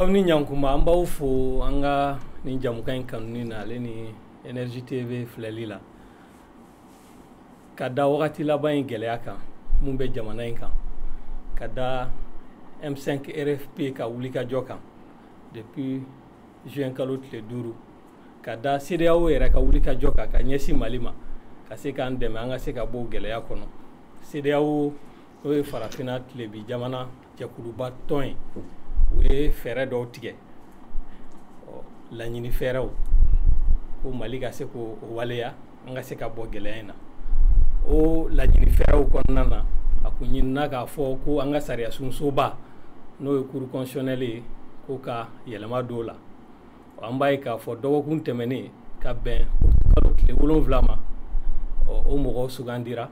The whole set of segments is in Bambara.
aw ni ɲankuma an b'aw fo an ka nin jamukan in kanuni na ale ni Energy TV filɛli la ka da wagati laban in gɛlɛya kan mun bɛ jamana in kan ka da M5 RFP ka wulikajɔ kan depuis juin kalo tile 5 ka da CEDEAO yɛrɛ ka wulikajɔ kan ka ɲɛsin Mali ma ka se k'an dɛmɛ an ka se ka bɔ gɛlɛya kɔnɔ CEDEAO n'o ye farafina tilebi jamana jɛkuluba tɔn ye u ye fɛɛrɛ dɔw tigɛ laɲini fɛɛrɛw ko Mali ka se k'o waleya an ka se ka bɔ gɛlɛya in na o laɲini fɛɛrɛw kɔnɔna na a kun ɲinina k'a fɔ ko an ka sariya sunsoba n'o ye cour constitutionnelle ye ko ka yɛlɛma don la an b'a ye k'a fɔ dɔgɔkun tɛmɛnen ka bɛn kalo tile 7 ma o mɔgɔw sugandira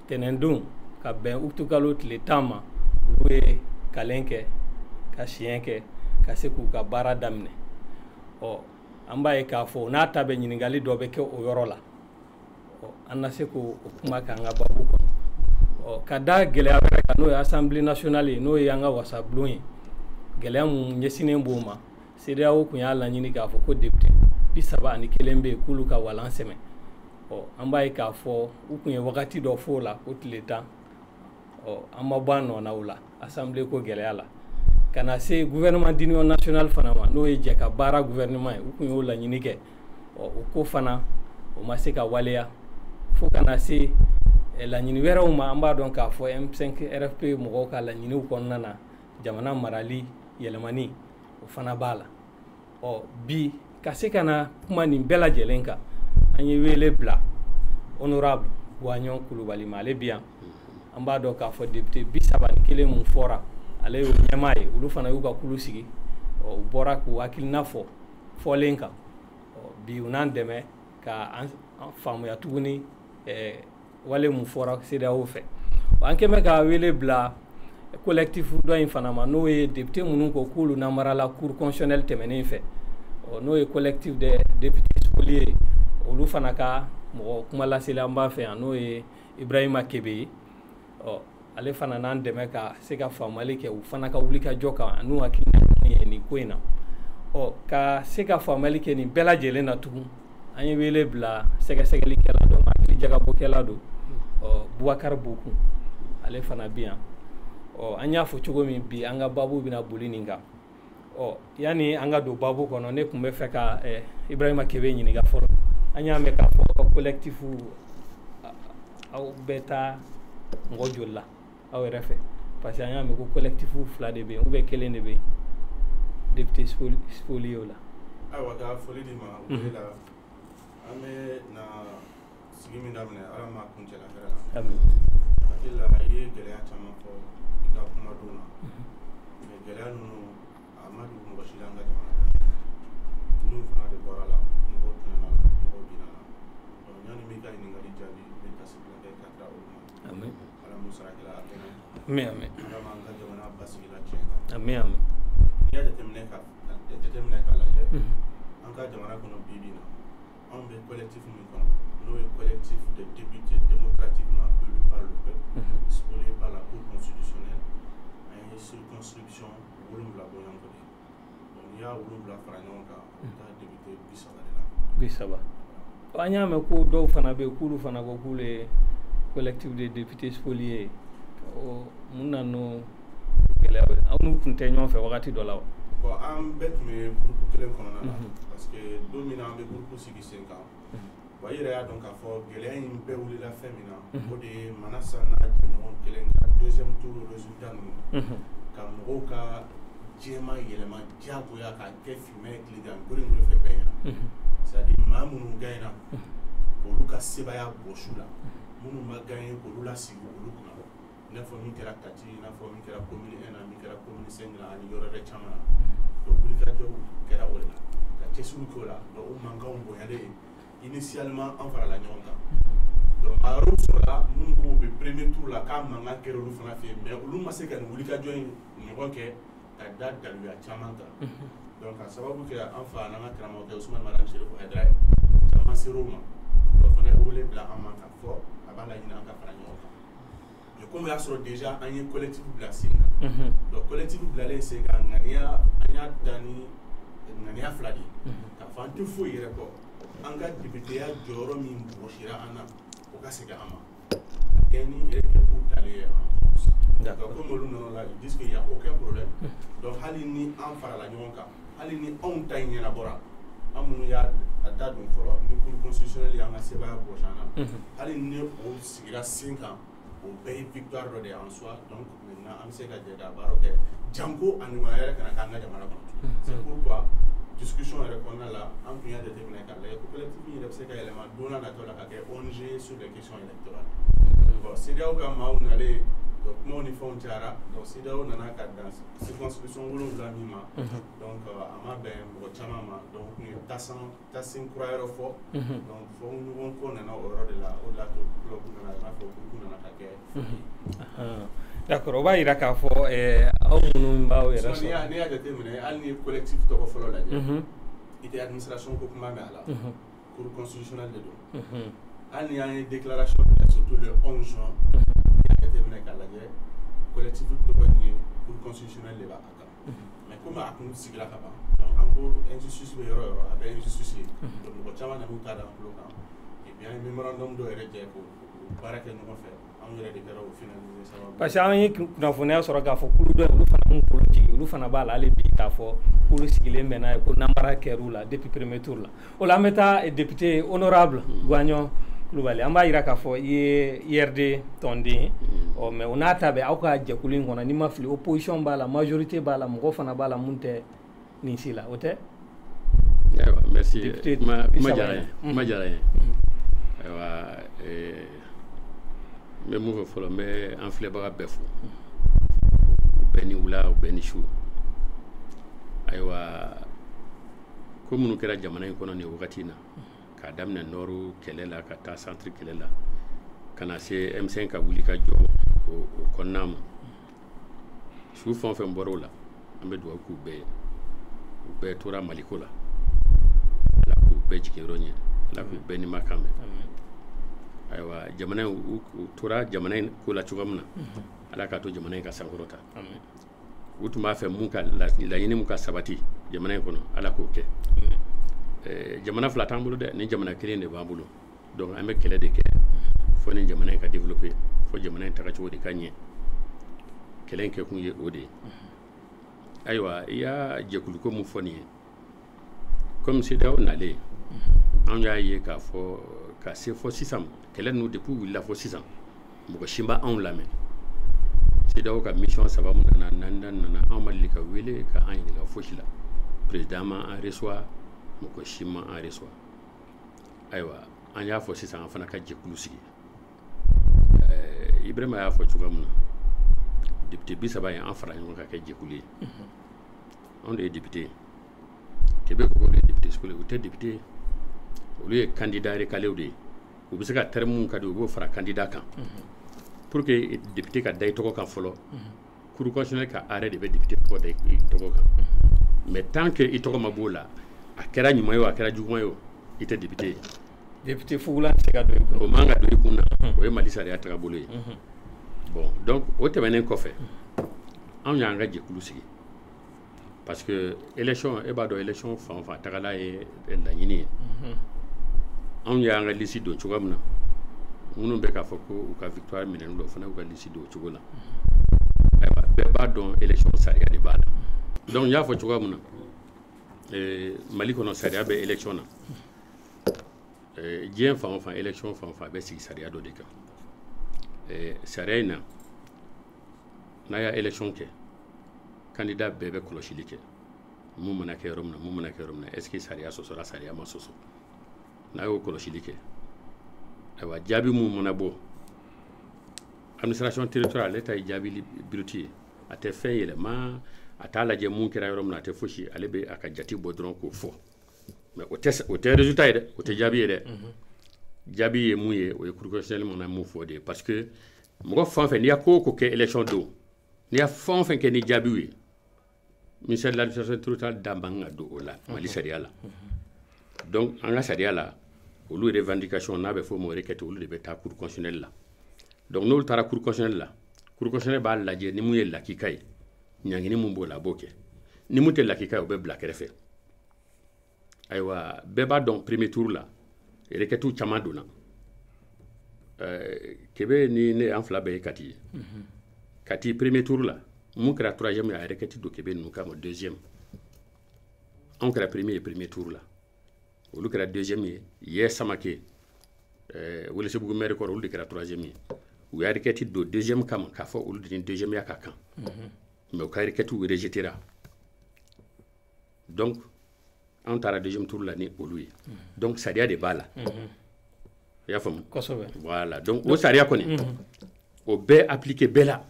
tɛnɛndon ka bɛn utu kalo tile 10 ma olu ye kalan kɛ ka siɲɛ kɛ ka se k'u ka baara daminɛ an b'a ye k'a fɔ n'a ta bɛ ɲininkali dɔ bɛ kɛ o yɔrɔ la an na se k'o kuma k'an ka babu kɔnɔ ka da gɛlɛya wɛrɛ kan n'o ye Assemblée nationale ye n'o ye an ka wasabulon ye gɛlɛya mun ɲɛsinnen b'o ma CEDEAO kun y'a laɲini k'a fɔ ko député 31 bɛ yen k'olu ka walan sɛmɛ an b'a ye k'a fɔ u kun ye wagati dɔ f'o la ko tile 10 an ma bɔ an nɔ na o la Assemblée ko gɛlɛya la ka na se gouvernement d'union nationale fana ma n'o ye jɛ ka baara gouvernement ye u kun y'o laɲini kɛ o ko fana o ma se ka waleya fo ka na se laɲini wɛrɛw ma an b'a dɔn k'a fɔ M5 RFP mɔgɔw ka laɲiniw kɔnɔna na jamana marali yɛlɛmani o fana b'a la bi ka se ka na kuma nin bɛɛ lajɛlen kan an ye wele bila honorable Buwaɲɔn Kulubali ma ale bi yan an b'a dɔn k'a fɔ député 31 mun fɔra ale y'o ɲɛmaa ye olu fana y'u ka kulu sigi u bɔra k'u hakilina fɔ fɔlen kan bi u n'an dɛmɛ ka an faamuya tuguni wale mun fɔra CEDEAO fɛ an kɛmɛ ka wele bila collectif dɔ in fana ma n'o ye député minnu ko k'olu namarala cour constitutionnelle tɛmɛnen fɛ n'o ye collectif des députés spoliés olu fana ka mɔgɔ kuma lasela an b'a fɛ yan n'o ye Ibrahima Kebe ye ale fana n'an dɛmɛ ka se ka faamuyali kɛ u fana ka wulikajɔ kan n'u hakilina ye nin ko in na ka se ka faamuyali kɛ nin bɛɛ lajɛlen na tugun an ye wele bila sɛgɛsɛgɛlikɛla dɔ ma hakili jagabɔkɛla don Bubakari Boku ale fana bi yan an y'a fɔ cogo min bi an ka babu bɛna boli nin kan yanni an ka don babu kɔnɔ ne tun bɛ fɛ ka Ibrahima Kebe ɲininka fɔlɔ an y'a mɛn k'a fɔ collectif aw bɛ taa mɔgɔ joli la aw yɛrɛ fɛ parce que an y'a mɛn ko collectif 2 de bɛ yen ou bien 1 de bɛ yen député spolié o la ayiwa ka foli di ma o de la an bɛ na sigi min daminɛ ala ma kuncɛla hɛrɛ la hakili la i ye gɛlɛya caman fɔ i ka kumadon na mais gɛlɛya ninnu a ma dogo mɔgɔ si la an ka jamana kan ninnu fana de bɔra la mɔgɔw tununa la mɔgɔw binna la yanni n b'i ka ɲininkali jaabi n bɛ tasibila kɛ ka tila olu ma ala mun sarakila a kɛnɛ ala m'an ka jamana basigila tiɲɛ kan n'i y'a jateminɛ k'a lajɛ an ka jamana kɔnɔ bi bi in na anw bɛ collectif min kɔnɔ n'o ye collectif de députés démocratiquement élus par le peuple spoliés par la cour constitutionnelle an ye circonscription 7 bɔ ɲɔgɔn kɔ de n'i y'a 7 fara ɲɔgɔn kan o bɛ taa député 30 de la 30 an y'a mɛn ko dɔw fana bɛ yen k'olu fana ko k'olu ye collectif de députés spoliés mun na n'o gɛlɛya ye aw n'u tun tɛ ɲɔgɔn fɛ wagati dɔ la wa bon an bɛɛ tun bɛ groupe kelen kɔnɔna na parce que don min na an bɛ groupe sigi sen kan wa i yɛrɛ y'a dɔn k'a fɔ gɛlɛya in bɛɛ wulila fɛn min na o de ye Manasa n'a jɛɲɔgɔn kelen ka deuxième tour résultat ninnu ka mɔgɔw ka jɛma yɛlɛma diyagoya k'a kɛ finman ye tile kan gori ngori fɛ bɛɛ ɲɛna c'est à dire maa minnu gagnera olu ka sebaya bɔsu la minnu ma gagné k'olu lasigi olu kunna i n'a fɔ min kɛra Kati i n'a fɔ min kɛra commune 1 na min kɛra commune 5 na ani yɔrɔ wɛrɛ caman na donc wulikajɔw kɛra o de la ka cɛsiriw k'o la donc o mankanw bonyalen initialement an farala ɲɔgɔn kan donc a yɔrɔw sɔrɔla minnu k'u bɛ premier tour la k'a mankan kɛra olu fana fɛ yen mais olu ma se ka nin wulikajɔ in ɲɔgɔn kɛ ka da daluya caman kan donc ka sababu kɛ an fa n'an ka karamɔgɔkɛ Usumani Madame Serefu Hayidara ye caman ser'o ma o fana ye wele bila an ma k'a fɔ a b'a laɲini an ka fara ɲɔgɔn kan mais comme il y a déjà un collectif blessé donc collectif blessé c'est quand ngania anya dani ngania fladi ka fanti fo yere ko anga député ya joro min boshira ana o ka se ama yani et pour d'aller en France d'accord comme nous non là ils disent qu'il y a aucun problème donc halini en fara la nyonka halini on tayni na bora amunu ya date dun fɔlɔ ni cour constitutionnelle y'an ka sebaaya bɔsana hali ni o sigira 5 ans o bɛɛ ye victoire dɔ de ye en soi donc maintenant an bɛ se ka jɛ ka baara kɛ janko a ɲɔgɔnna yɛrɛ kana k'an ka jamana kɔnɔ c'est pourquoi discussion yɛrɛ kɔnɔna la an tun y'a jateminɛ k'a lajɛ ko collectif yɛrɛ bɛ se ka yɛlɛma don n'a nataw la ka kɛ ONG sur les questions électorales bon CEDEAO ka maaw nalen donc kumaw ni fɛnw cayara donc CEDEAO nana ka dan circonscription 7 min ma donc a ma bɛn mɔgɔ caman ma donc u tun ye tasin kura yɔrɔ fɔ donc fɔ ɲɔgɔn ko nana o yɔrɔ de la o de la to bloc nana i n'a fɔ groupe nana ka kɛ d'accord o b'a yira k'a fɔ aw minnu b'aw yɛrɛ sɔrɔ n'i y'a jateminɛ hali ni collectif tɔgɔ fɔlɔ lajɛ i tɛ administration ko kuma mɛn a la cour constitutionnelle de don hali ni y'an ye déclaration surtout le 11 juin k'a lajɛ collectif tɔgɔ nin ye cour constitutionnelle de b'a kan mais comme a kun sigira ka ban donc an ko injustice bɛ yɔrɔ o yɔrɔ a bɛ injustice ye donc mɔgɔ caman nan'u ta da an tulo kan et puis an ye mémorandum dɔ yɛrɛ jɛ k'o baara kɛ ɲɔgɔn fɛ an yɛrɛ de kɛra o finaliser sababu parce que an ye kunnafoniya sɔrɔ k'a fɔ kulu dɔ olu fana m'u bolo jigin olu fana b'a la hali bi k'a fɔ kulu sigilen bɛ n'a ye ko namara kɛr'u la depuis premier tour la o la an bɛ taa député honorable Guagnon Kulubali an b'a yira k'a fɔ i ye IRD tɔnden mais o n'a ta bɛ aw ka jɛkulu in kɔnɔ n'i ma fili opposition b'a la majorité b'a la mɔgɔ fana b'a la mun tɛ nin si la o tɛ merci kuma diyara n ye ayiwa n bɛ mun fɔ fɔlɔ n bɛ an filɛbaga bɛɛ fo u bɛɛ ni wula u bɛɛ ni su ayiwa ko minnu kɛra jamana in kɔnɔ nin wagati in na k'a daminɛ nɔɔru kɛlɛ la ka taa centre kɛlɛ la ka na se M5 ka wuli ka jɔ o kɔnɔna ma su fɛn o fɛn bɔra o la an bɛ dugawu k'u bɛɛ ye u bɛɛ tora maliko la ala k'u bɛɛ jigiyɔrɔ ɲɛ ala k'u bɛɛ nimakan mɛn ayiwa jamana in u tora jamana in ko la cogoya min na ala k'a to jamana in ka sankɔrɔta u tun b'a fɛ mun ka laɲini mun ka sabati jamana in kɔnɔ ala k'o kɛ jamana fila t'an bolo dɛ ni jamana kelen de b'an bolo donc an bɛ kɛlɛ de kɛ fo ni jamana in ka développer fo jamana in tagacogo de ka ɲɛ kɛlɛ in kɛ kun ye o de ye ayiwa i y'a jɛkuluko mun fɔ nin ye comme CEDEAO nalen an y'a ye k'a fɔ ka se fɔ sisan kɛlɛ ninnu depuis wulila fɔ sisan mɔgɔ si ma anw lamɛn CEDEAO ka mission saba mun nana nana anw ma deli ka wele ka an ɲininka fosi la président ma an reçoit mɔgɔ si ma an reçoit ayiwa an y'a fɔ sisan an fana ka jɛkulu sigi Ibrahima y'a fɔ cogoya min na député 30 ye an fara ɲɔgɔn ka kɛ jɛkulu ye anw de ye député Kebe ko de député sukole u tɛ député olu ye candidat recalés de ye u bɛ se ka terme mun ka di u b'o fara candidat kan pour que député ka da i tɔgɔ kan fɔlɔ cour constitutionnelle ka arrêt de bɛ député tɔgɔ da i tɔgɔ kan mais tant que i tɔgɔ ma b'o la a kɛra ɲuman ye o a kɛra juguman ye o i tɛ député ye député fugulan tɛ se ka don i kun o man ka don i kun na o ye Mali sariya tagabolo ye bon donc o tɛmɛnen kɔfɛ anw y'an ka jɛkulu sigi parce que élection e b'a dɔn élection fan o fan tagala ye laɲini ye anw y'an ka liste don cogoya min na minnu bɛ k'a fɔ ko u ka victoire minɛnen don o fana y'u ka liste don o cogo la ayiwa bɛɛ b'a dɔn élection sariya de b'a la donc n y'a fɔ cogoya min na Mali kɔnɔ sariya bɛ élection na diɲɛ fan o fan élection fan o fan a bɛ sigi sariya dɔ de kan sariya in na n'a y'a élection kɛ candidat bɛɛ bɛ kɔlɔsili kɛ mun mana kɛ yɔrɔ min na mun mana kɛ yɔrɔ min na est ce que sariya sɔsɔra sariya ma sɔsɔ n'a y'o kɔlɔsili kɛ ayiwa jaabi mun mana bɔ administration territoriale ale ta ye jaabi bulletin ye a tɛ fɛn yɛlɛma a t'a lajɛ mun kɛra yɔrɔ min na a tɛ fosi ale bɛ a ka jate bɔ dɔrɔn k'o fɔ mais o tɛ résultat ye dɛ o tɛ jaabi ye dɛ jaabi ye mun ye o ye cour constitutionnelle mana mun fɔ de ye parce que mɔgɔ fɛn o fɛn n'i y'a ko o ko kɛ élection don n'i y'a fɛn o fɛn kɛ ni jaabiw ye ministère de l'administration territoriale da man ka don o la Mali sariya la donc an ka sariya la olu revendication n'a bɛ fɔ o ma requête olu de bɛ taa cour constitutionnelle la donc n'olu taara cour constitutionnel b'a lajɛ ni mun ye lakika ye ɲangini mun b'o la a b'o kɛ ni mun tɛ lakika ye o bɛ bila kɛrɛfɛ ayiwa bɛɛ b'a dɔn premier tour la requêtes caman donna Kebe ni ne an fila bɛɛ ye Kati ye Kati premier tour la mun kɛra troisième a requête do Kebe ninnu kama deuxième anw kɛra premier tour la olu kɛra deuxième ye Yɛ Samake Welesebugu maire kɔrɔ olu de kɛra troisième ye u y'a requête do deuxième kama k'a fɔ olu de ni deuxième ya ka kan mais u ka requête rejetera donc on taara deuxième tour la ni olu ye donc sariya de b'a la i y'a faamu voilà donc o sariya kɔni o bɛɛ appliqué bɛɛ la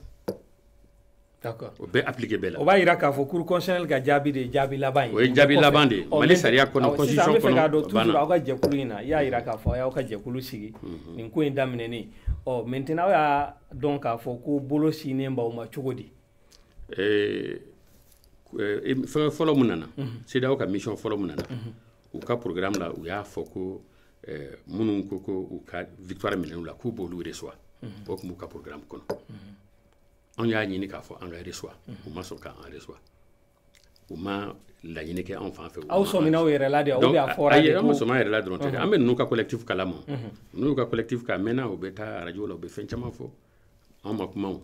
d'accord o bɛɛ appliqué bɛɛ la o b'a yira k'a fɔ cour constitutionnelle ka jaabi de ye jaabi laban ye o ye jaabi laban de ye Mali sariya kɔnɔ constitution kɔnɔ sisan an bɛ fɛ k'a dɔn toujours aw ka jɛkulu in na i y'a yira k'a fɔ a y'aw ka jɛkulu sigi nin ko in daminɛnen maintenant aw y'a dɔn k'a fɔ ko bolo sinnen b'aw ma cogo di fɛn fɔlɔ mun nana CEDEAO ka mission fɔlɔ mun nana u ka programme la u y'a fɔ ko minnu ko ko u ka victoire minɛn la k'u b'olu reçoit o tun b'u ka programme kɔnɔ anw y'a ɲini k'a fɔ an ka reçoit u ma sɔn k'an reçoit u ma laɲini kɛ anw fan fɛ aw sɔminna aw yɛrɛ la de ou bien a fɔra de ko an ma sɔn an yɛrɛ la dɔrɔn tɛ an bɛ ninnu ka collectif kalama n'u y'u ka collectif ka mɛnna u bɛ taa radio la u bɛ fɛn caman fɔ anw ma kuma o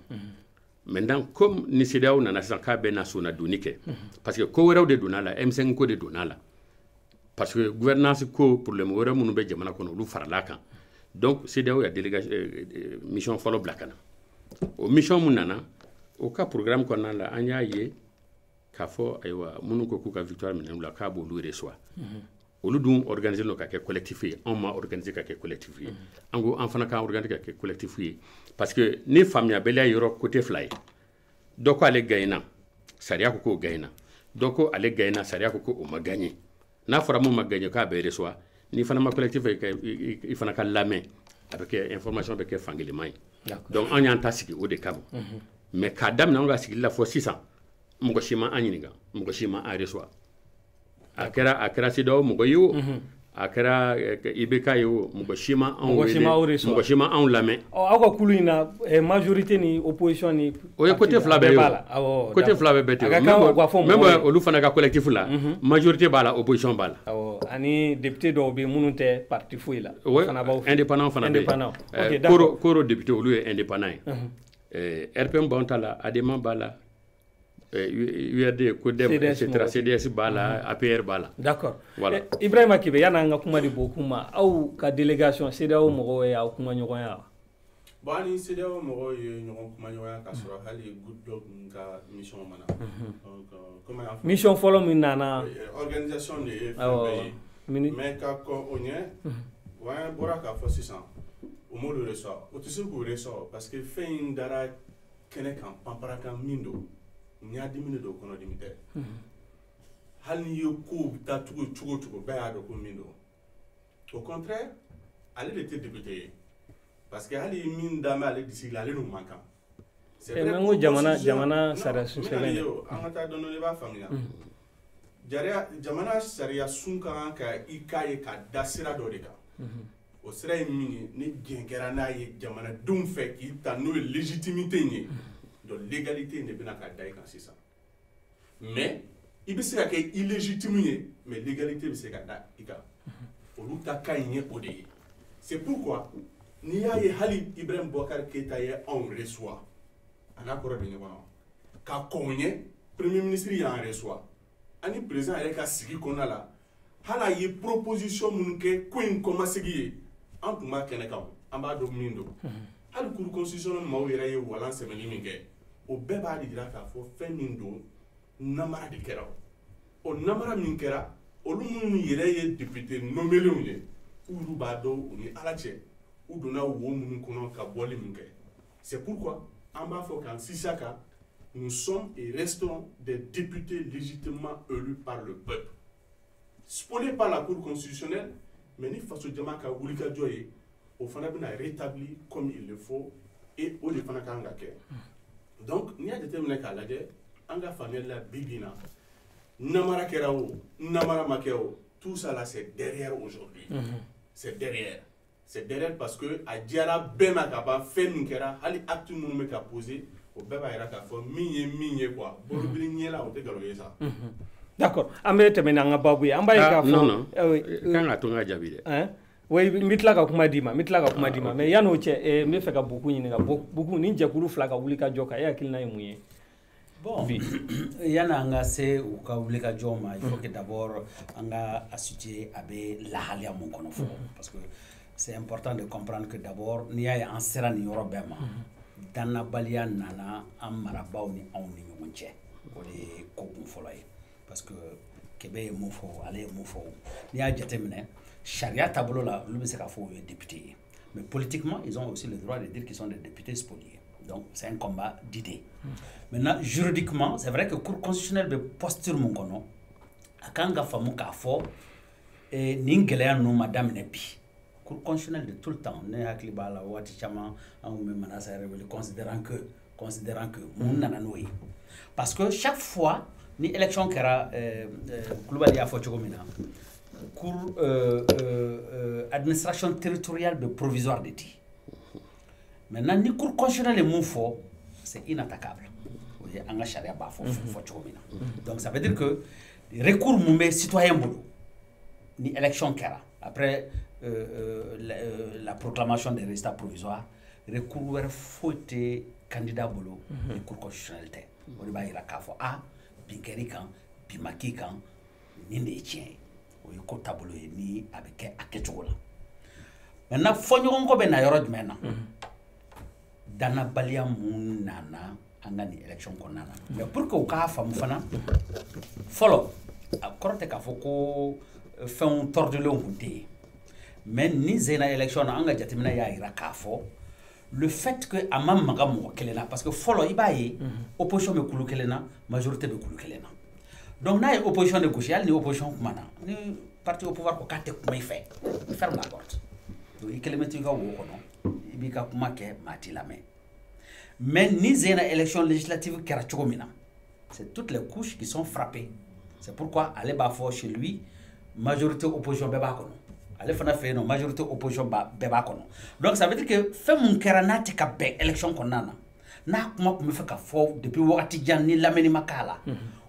maintenant comme ni CEDEAO nana sisan k'a bɛ na sɔnna donni kɛ parce que ko wɛrɛw de donna la M5 ko de donna la parce que gouvernance ko problème wɛrɛ minnu bɛ jamana kɔnɔ olu farala kan donc CEDEAO ya délégation mission fɔlɔ bila ka na o mission mun nana o ka programme kɔnɔna la an y'a ye k'a fɔ ayiwa minnu ko k'u ka victoire minɛn la k'a b'olu reçoit olu dun organiser no ka kɛ collectif ye anw ma organiser ka kɛ collectif ye an ko an fana k'an organiser ka kɛ collectif ye parce que ni faamuyabɛliya yɔrɔ côté fila ye dɔ ko ale gagnena sariya ko k'o gagnena dɔ ko ale gagnena sariya ko k'o ma gagné n'a fɔra mun ma gagné k'a bɛ reçoit ni fana ma collectif ye i fana ka lamɛn a bɛ kɛ information bɛ kɛ fankeleman ye donc an y'an ta sigi o de kama mais k'a daminɛ an ka sigili la fɔ sisan mɔgɔ si ma an ɲininka mɔgɔ si ma an reçoit a kɛra CEDEAO mɔgɔ ye o a kɛra IBK ye o mɔgɔ si ma anw wele mɔgɔ si ma anw lamɛn aw ka kulu in na majorité ni opposition ni o ye côté fila bɛɛ ye o côté fila bɛɛ ten même olu fana ka collectif la majorité b'a la opposition b'a la ani député dɔw bɛ minnu tɛ parti foyi la indépendant fana bɛ yen koro député olu ye indépendant ye RPM b'anw ta la ADEMA b'a la URD CODEM etc CDS b'a la APR b'a la d'accord voilà Ibrahima Kebe yanni an ka kuma de b'o kuma aw ka délégation CEDEAO mɔgɔw ye aw kuma ɲɔgɔnya wa bon ani CEDEAO mɔgɔw ye ɲɔgɔn kuma ɲɔgɔnya k'a sɔrɔ hali Goodluck ka mission ma na donc comme an y'a fɔ mission fɔlɔ min nana organisation de ye fɛn bɛɛ ye mais ka kɔn o ɲɛ wa bɔra k'a fɔ sisan o m'olu reçoit o tɛ se k'o reçoit parce que fɛn in dara kɛnɛ kan panpara kan min don ɲaadimi de don kɔnɔdimi tɛ hali n'i ye kow bɛ taa cogo o cogo bɛɛ y'a dɔn ko min don au contraire ale de tɛ député ye parce que hali min da bɛ ale disi la ale n'o man kan c'est vrai ko jamana sariya sun sɛbɛn an ka taa dɔɔni i b'a faamuya jamana sariya sun ka kan ka i k'a ye ka da sira dɔ de kan o sira ye min ye ni gɛn kɛra n'a ye jamanadenw fɛ k'i ta n'o ye légitimité ye donc légalité ne bɛna ka da i kan sisan mais i bɛ se ka kɛ illégitime ye mais légalité bɛ se ka da i kan olu ta ka ɲi ye o de ye c'est pourquoi n'i y'a ye hali Ibrahim Boubacar Keïta ye anw reçoit a n'a kɔrɔ bɛ ɲɔgɔn na ka kɔn ye premier ministre y'an reçoit ani président yɛrɛ ka sigi kɔnɔna la hali a ye proposition minnu kɛ ko in kɔmasegi ye an tun b'a kɛnɛ kan an b'a dɔn min don hali cour constitutionnelle maaw yɛrɛ ye walan sɛbɛnni min kɛ o bɛɛ b'a jira k'a fɔ fɛn min don namara de kɛra o namara min kɛra olu minnu yɛrɛ ye député nommés ye olu b'a dɔn u ni ala cɛ u donna wo minnu kɔnɔ ka bɔli min kɛ c'est pourquoi an b'a fɔ k'an sisa kan nous sommes et restons des députés légitimement élus par le peuple spoliés par la cour constitutionnelle mais ni faso jama ka wulikajɔ ye o fana bɛna rétablir comme il le faut et o de fana kan ka kɛ donc n'i y'a jateminɛ k'a lajɛ an ka faamuyali la bi bi in na namara kɛra o namara ma kɛ o tout ça là c'est derrière aujourd'hui c'est derrière c'est derrière parce que a diara bema ka ba fait min kera hali acte mun me ka poser o beba ira ka fo minye quoi bolu bi nyela o te galo yesa d'accord amé temena nga babu ya ambaye ka fo non kanga to nga jabi de way mitla ka kuma dima mais yano che me fe ka buku ni nga buku ni je kulu flaka wuli ka joka ya kilina yimuye bon yana nga se u ka wuli ka joma il faut que d'abord anga assurer abe la halia mon kono fo parce que c'est important de comprendre que d'abord ni ya en sera ni yorobema dana balia nana am marabaw ni on ni ñunche ko le ko bun foloy parce que kebe mo fo ale mo fo ni ya jetemne charia tableau là lu be se ka fo député mais politiquement ils ont aussi le droit de dire qu'ils sont des députés spoliés donc c'est un combat d'idées maintenant juridiquement c'est vrai que cour constitutionnelle be posture mon kono akanga famu ka fo et ningeleya no madame nebi cour constitutionnelle de tout le temps ne hakli bala wati chama en même menace considérant que mon nana noyi parce que chaque fois ni élection kera global ya fo chogomina cour administration territoriale de provisoire de ti maintenant ni cour constitutionnelle mon fo c'est inattaquable oui anga charia ba fo chogomina donc ça veut dire que recours moumé citoyen boulot ni élection kera après la proclamation des résultats provisoires recours faut candidat bolo et cour constitutionnalité on va ira ka fo binkeri kan bimaki kan ni ne tien o ko tableau ni avec akechola maintenant fo nyon ko be na yoro dmena dana balia mun nana anga ni élection ko nana mais pour que o ka fam fana follow akorote ka fo ko fin tordelo ngunte mais ni zena élection anga jatimina ya ira kafo le fait que amam magamo kelena parce que follow ibaye opposition be kulu kelena majorité be kulu kelena donc na opposition de gauche ni opposition kumana ni parti au pouvoir ko kate kuma fait ferme la porte donc ikelemeti ga wo kono ibika kuma ke mati la mais ni zena élection législative kera chogomina c'est toutes les couches qui sont frappées c'est pourquoi aller bafo chez lui majorité opposition be ba kono ale fana fait non majorité opposition ba beba kono donc ça veut dire que fait mon keranati ka be élection konana na kuma me fait ka fo depuis wakati jan ni lameni makala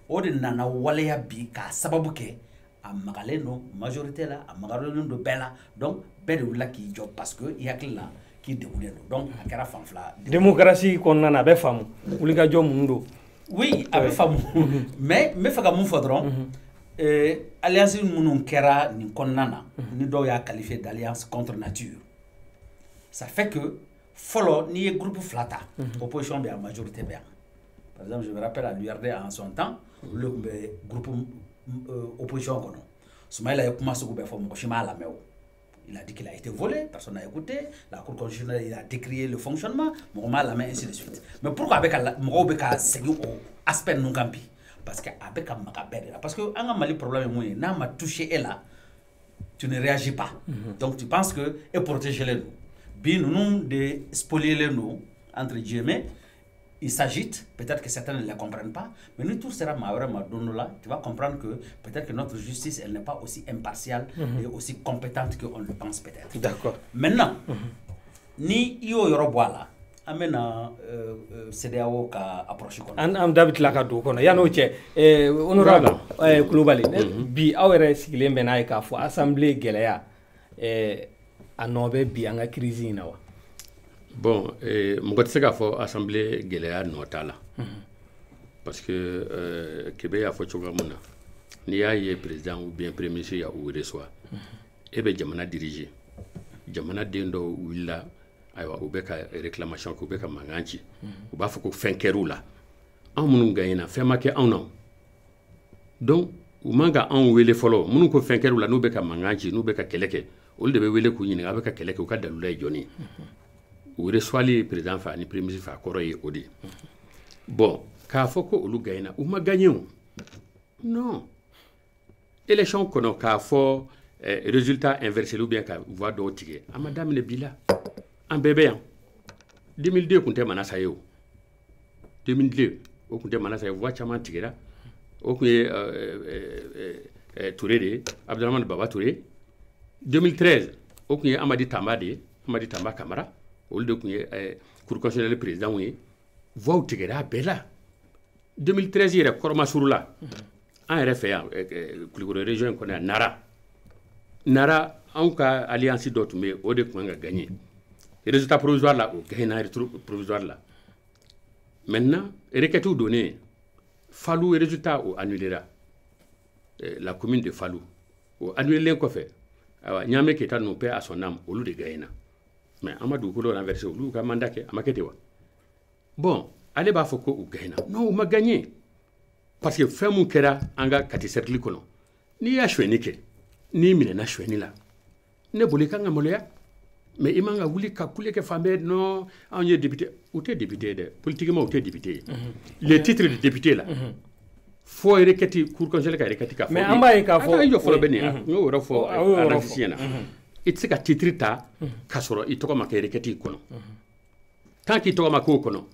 o de nana waleya bi ka sababu ke a magaleno majorité là a magaleno do bela donc be de wala ki job parce que yakila ki déboulé donc a kera fanfla démocratie konana be famu wuli ka job mundo oui a be famu mais me fait ka mun fodron alliance munun kera ni konnana ni do ya qualifié d'alliance contre nature ça fait que follow ni groupe flata opposition be majorité be par exemple je me rappelle à l'URD en son temps le groupe opposition kono Soumaïla Yakuma Sougou be fo mo shima la mew il a dit qu'il a été volé personne n'a écouté la cour constitutionnelle il a décrié le fonctionnement mo ma la main ainsi de suite mais pourquoi avec mo be ka segui au aspect nungambi parce que avec un magabelle parce que un mali problème moi n'a m'a touché et là tu ne réagis pas donc tu penses que et protéger les nous bien nous de spolier les nous entre guillemets il s'agite peut-être que certains ne le comprennent pas mais nous tout sera vraiment donné là tu vas comprendre que peut-être que notre justice elle n'est pas aussi impartiale et aussi compétente qu'on le pense peut-être d'accord maintenant ni yo yoroboala amena CDAO ka approche ko am David la ka do kono yano che honorable globally bi awere sigile mbena ka fo assemblée geleya anobe bi anga crise na wa bon mo se ka fo assemblée geleya notala parce que kebe ya fo chogamuna ni ya ye président ou bien premier ministre ya ou reçoit e be jamana diriger jamana dendo willa aywa u beka réclamation ko beka manganci u ba fako fenkeru la an munun gayina fema ke an non donc u manga an wele folo munun ko fenkeru la no beka manganci no beka keleke ol de be wele ku nyini beka keleke u ka dalula joni u reçoit président fa ni premier ministre fa koroye odi bon ka fako olu gayina u ma gagné non élection kono ka fo résultat inversé ou bien ka voix do tigé amadame le bila en bébé 2002 kunte manasa yo 2002 o kunte manasa voix chama tigera o kuye Touré de Abdourahmane Baba Touré 2013 o kun ye Amadi Tamba de ye Amadi Tamba Kamara olu de kun ye cour constitutionnel président ye voix tigɛra a bɛɛ la 2013 yɛrɛ kɔrɔmasuru la an yɛrɛ fɛ yan Kulukoro région in kɔnɔ yan Nara anw ka alliance dɔ tun bɛ yen o de tun kan ka gagner résultat provisoire la o gagner provisoire la maintenant requête donnée Fallou résultat o annulera la commune de Fallou o annulé kɔfɛ Niamey Keita nous paie à son âme olu de gagner mais Amadou Kolo renversé olu ka mandat kɛ a ma kɛ ten wa bon ale b'a fɔ ko u gagner non u ma gagner parce que fɛn mun kɛra an ka kati cercle kɔnɔ n'i y'a suɲɛni kɛ n'i minɛna suɲɛni la ne bolo i kan ka maloya mais i man ka wuli ka kule kɛ fan bɛɛ non anw ye député u tɛ député dɛ politiquement u tɛ député ye les titres de député la fo requête cour constitutionnelle ka requête ka fɔ mais an b'a ye k'a fɔ i jɔ fɔlɔ bɛ nin n y'o yɔrɔ fɔ analyse ɲɛna i tɛ se ka titre ta k'a sɔrɔ i tɔgɔ ma kɛ requête kɔnɔ tant k'i tɔgɔ ma k'o kɔnɔ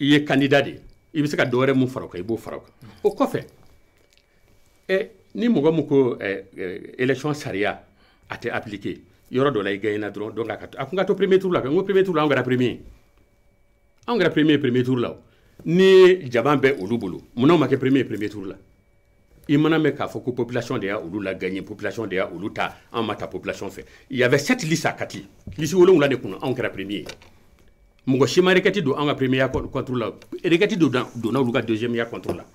i ye candidat de ye i bɛ se ka dɔ wɛrɛ mun fara o kan i b'o fara o kan o kɔfɛ ni mɔgɔ min ko élection sariya a tɛ appliqué yɔrɔ dɔ la i gagné na dɔrɔn donc a kun ka to premier tour la n ko premier tour la anw kɛra premier tour la ni jama bɛ olu bolo munna ma kɛ premier tour la i mana mɛn k'a fɔ ko population de y'a olu la gagné population de y'a olu ta anw ma ta population fɛ il y avait 7 listes à Kati liste 7 de kun anw kɛra premier mɔgɔ si ma requête don anw ka premier contre la requête donna olu ka deuxième ya contre la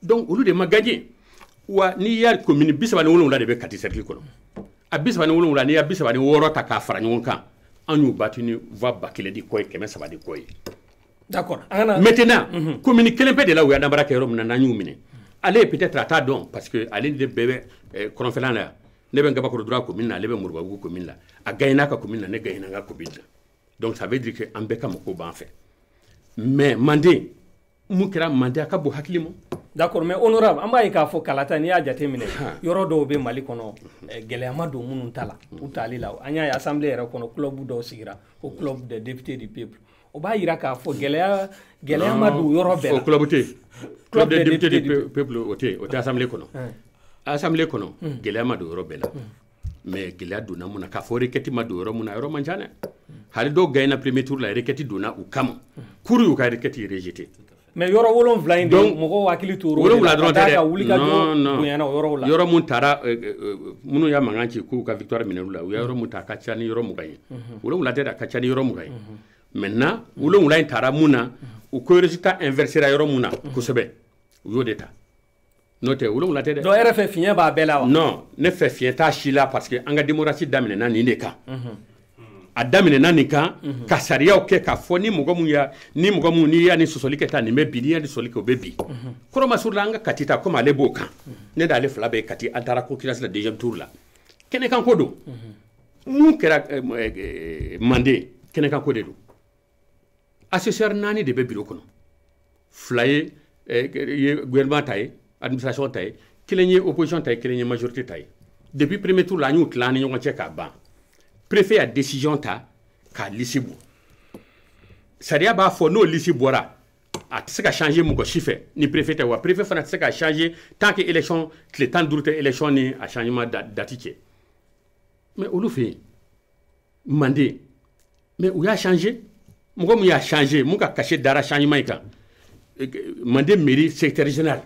donc olu de ma gagné wa n'i y'a commune 37 de bɛ Kati cercle kɔnɔ a 37 n'i y'a 36 ta k'a fara ɲɔgɔn kan an y'u battu ni voix 1000 de kɔ ye 300 de kɔ ye d'accord maintenant commune kelen pe de la u y'a dabara kɛ yɔrɔ min na n'an y'u minɛ ale ye peut-être a t'a dɔn parce que ale de bɛɛ bɛ kɔrɔnfɛla la ne bɛ n Gabakoro Dura commune na ale bɛ Moribabugu commune la a gagné n'a ka commune na ne gagné n ka commune na donc ça veut dire que an bɛɛ ka mɔgɔw b'an fɛ mais Manden mun kɛra Manden a ka bon hakili ma d'accord mais honorable an b'a ye k'a fɔ kalata n'i y'a jate minɛ yɔrɔ dɔw bɛ Mali kɔnɔ gɛlɛya ma don minnu ta la u tali la an y'a ye assemblée yɛrɛ kɔnɔ club dɔw sigira o club des députés du peuple o b'a yira k'a fɔ gɛlɛya ma don yɔrɔ bɛɛ la o club tɛ club des députés du peuple o tɛ assemblée kɔnɔ assemblée kɔnɔ gɛlɛya ma don yɔrɔ bɛɛ la mais gɛlɛya donna mun na k'a fɔ requête ma don yɔrɔ mun na yɔrɔ man ca dɛ hali dɔw gagné na premier tour la requête donna u kama cour y'u ka requête rejeté mais yɔrɔ 7 in de mɔgɔw hakili t'o yɔrɔ la dɔrɔn tɛ dɛ ka wuli ka jɔ bonyana o yɔrɔ la yɔrɔ mun taara minnu y'a mankan ci k'u ka victoire minɛ olu la u y'a yɔrɔ mun ta a ka ca ni yɔrɔ 20 ye 7 tɛ dɛ a ka ca ni yɔrɔ 20 ye maintenant 7 in taara mun na u ko résultat inversera yɔrɔ mun na kosɛbɛ u y'o de ta n'o tɛ 7 tɛ dɛ donc yɛrɛ fɛ fiɲɛ b'a bɛɛ la wa non ne fɛ fiɲɛ t'a si la parce que an ka démocratie daminɛna nin de kan a daminɛna nin kan ka sariyaw kɛ k'a fɔ ni mɔgɔ mun n'i y'a ni sɔsɔli kɛ ta nin bɛ bi n'i y'a ni sɔsɔli kɛ o bɛ bi kɔrɔmasuru la an ka Kati ta comme ale b'o kan ne d'ale fila bɛɛ Kati an taara concurrence la deuxième tour la kɛnɛkan ko don mun kɛra Manden kɛnɛkan ko de don assesseur 4 de bɛ bureau kɔnɔ 2 ye gouvernement ta ye administration ta ye 1 ye opposition ta ye 1 ye majorité ta ye depuis premier tour la an y'u tila an ni ɲɔgɔn cɛ k'a ban préfet a décision ta k'a liste bɔ sariya b'a fɔ n'o liste bɔra a tɛ se ka changer mɔgɔ si fɛ ni préfet tɛ wa préfet fana tɛ se ka changer tant que élection tile 15 tɛ élection ni a changement date cɛ mais olu fɛ yen Manden mais u y'a changer mɔgɔ min y'a changer mun ka cachet dara changement in kan Manden mairie secrétaire général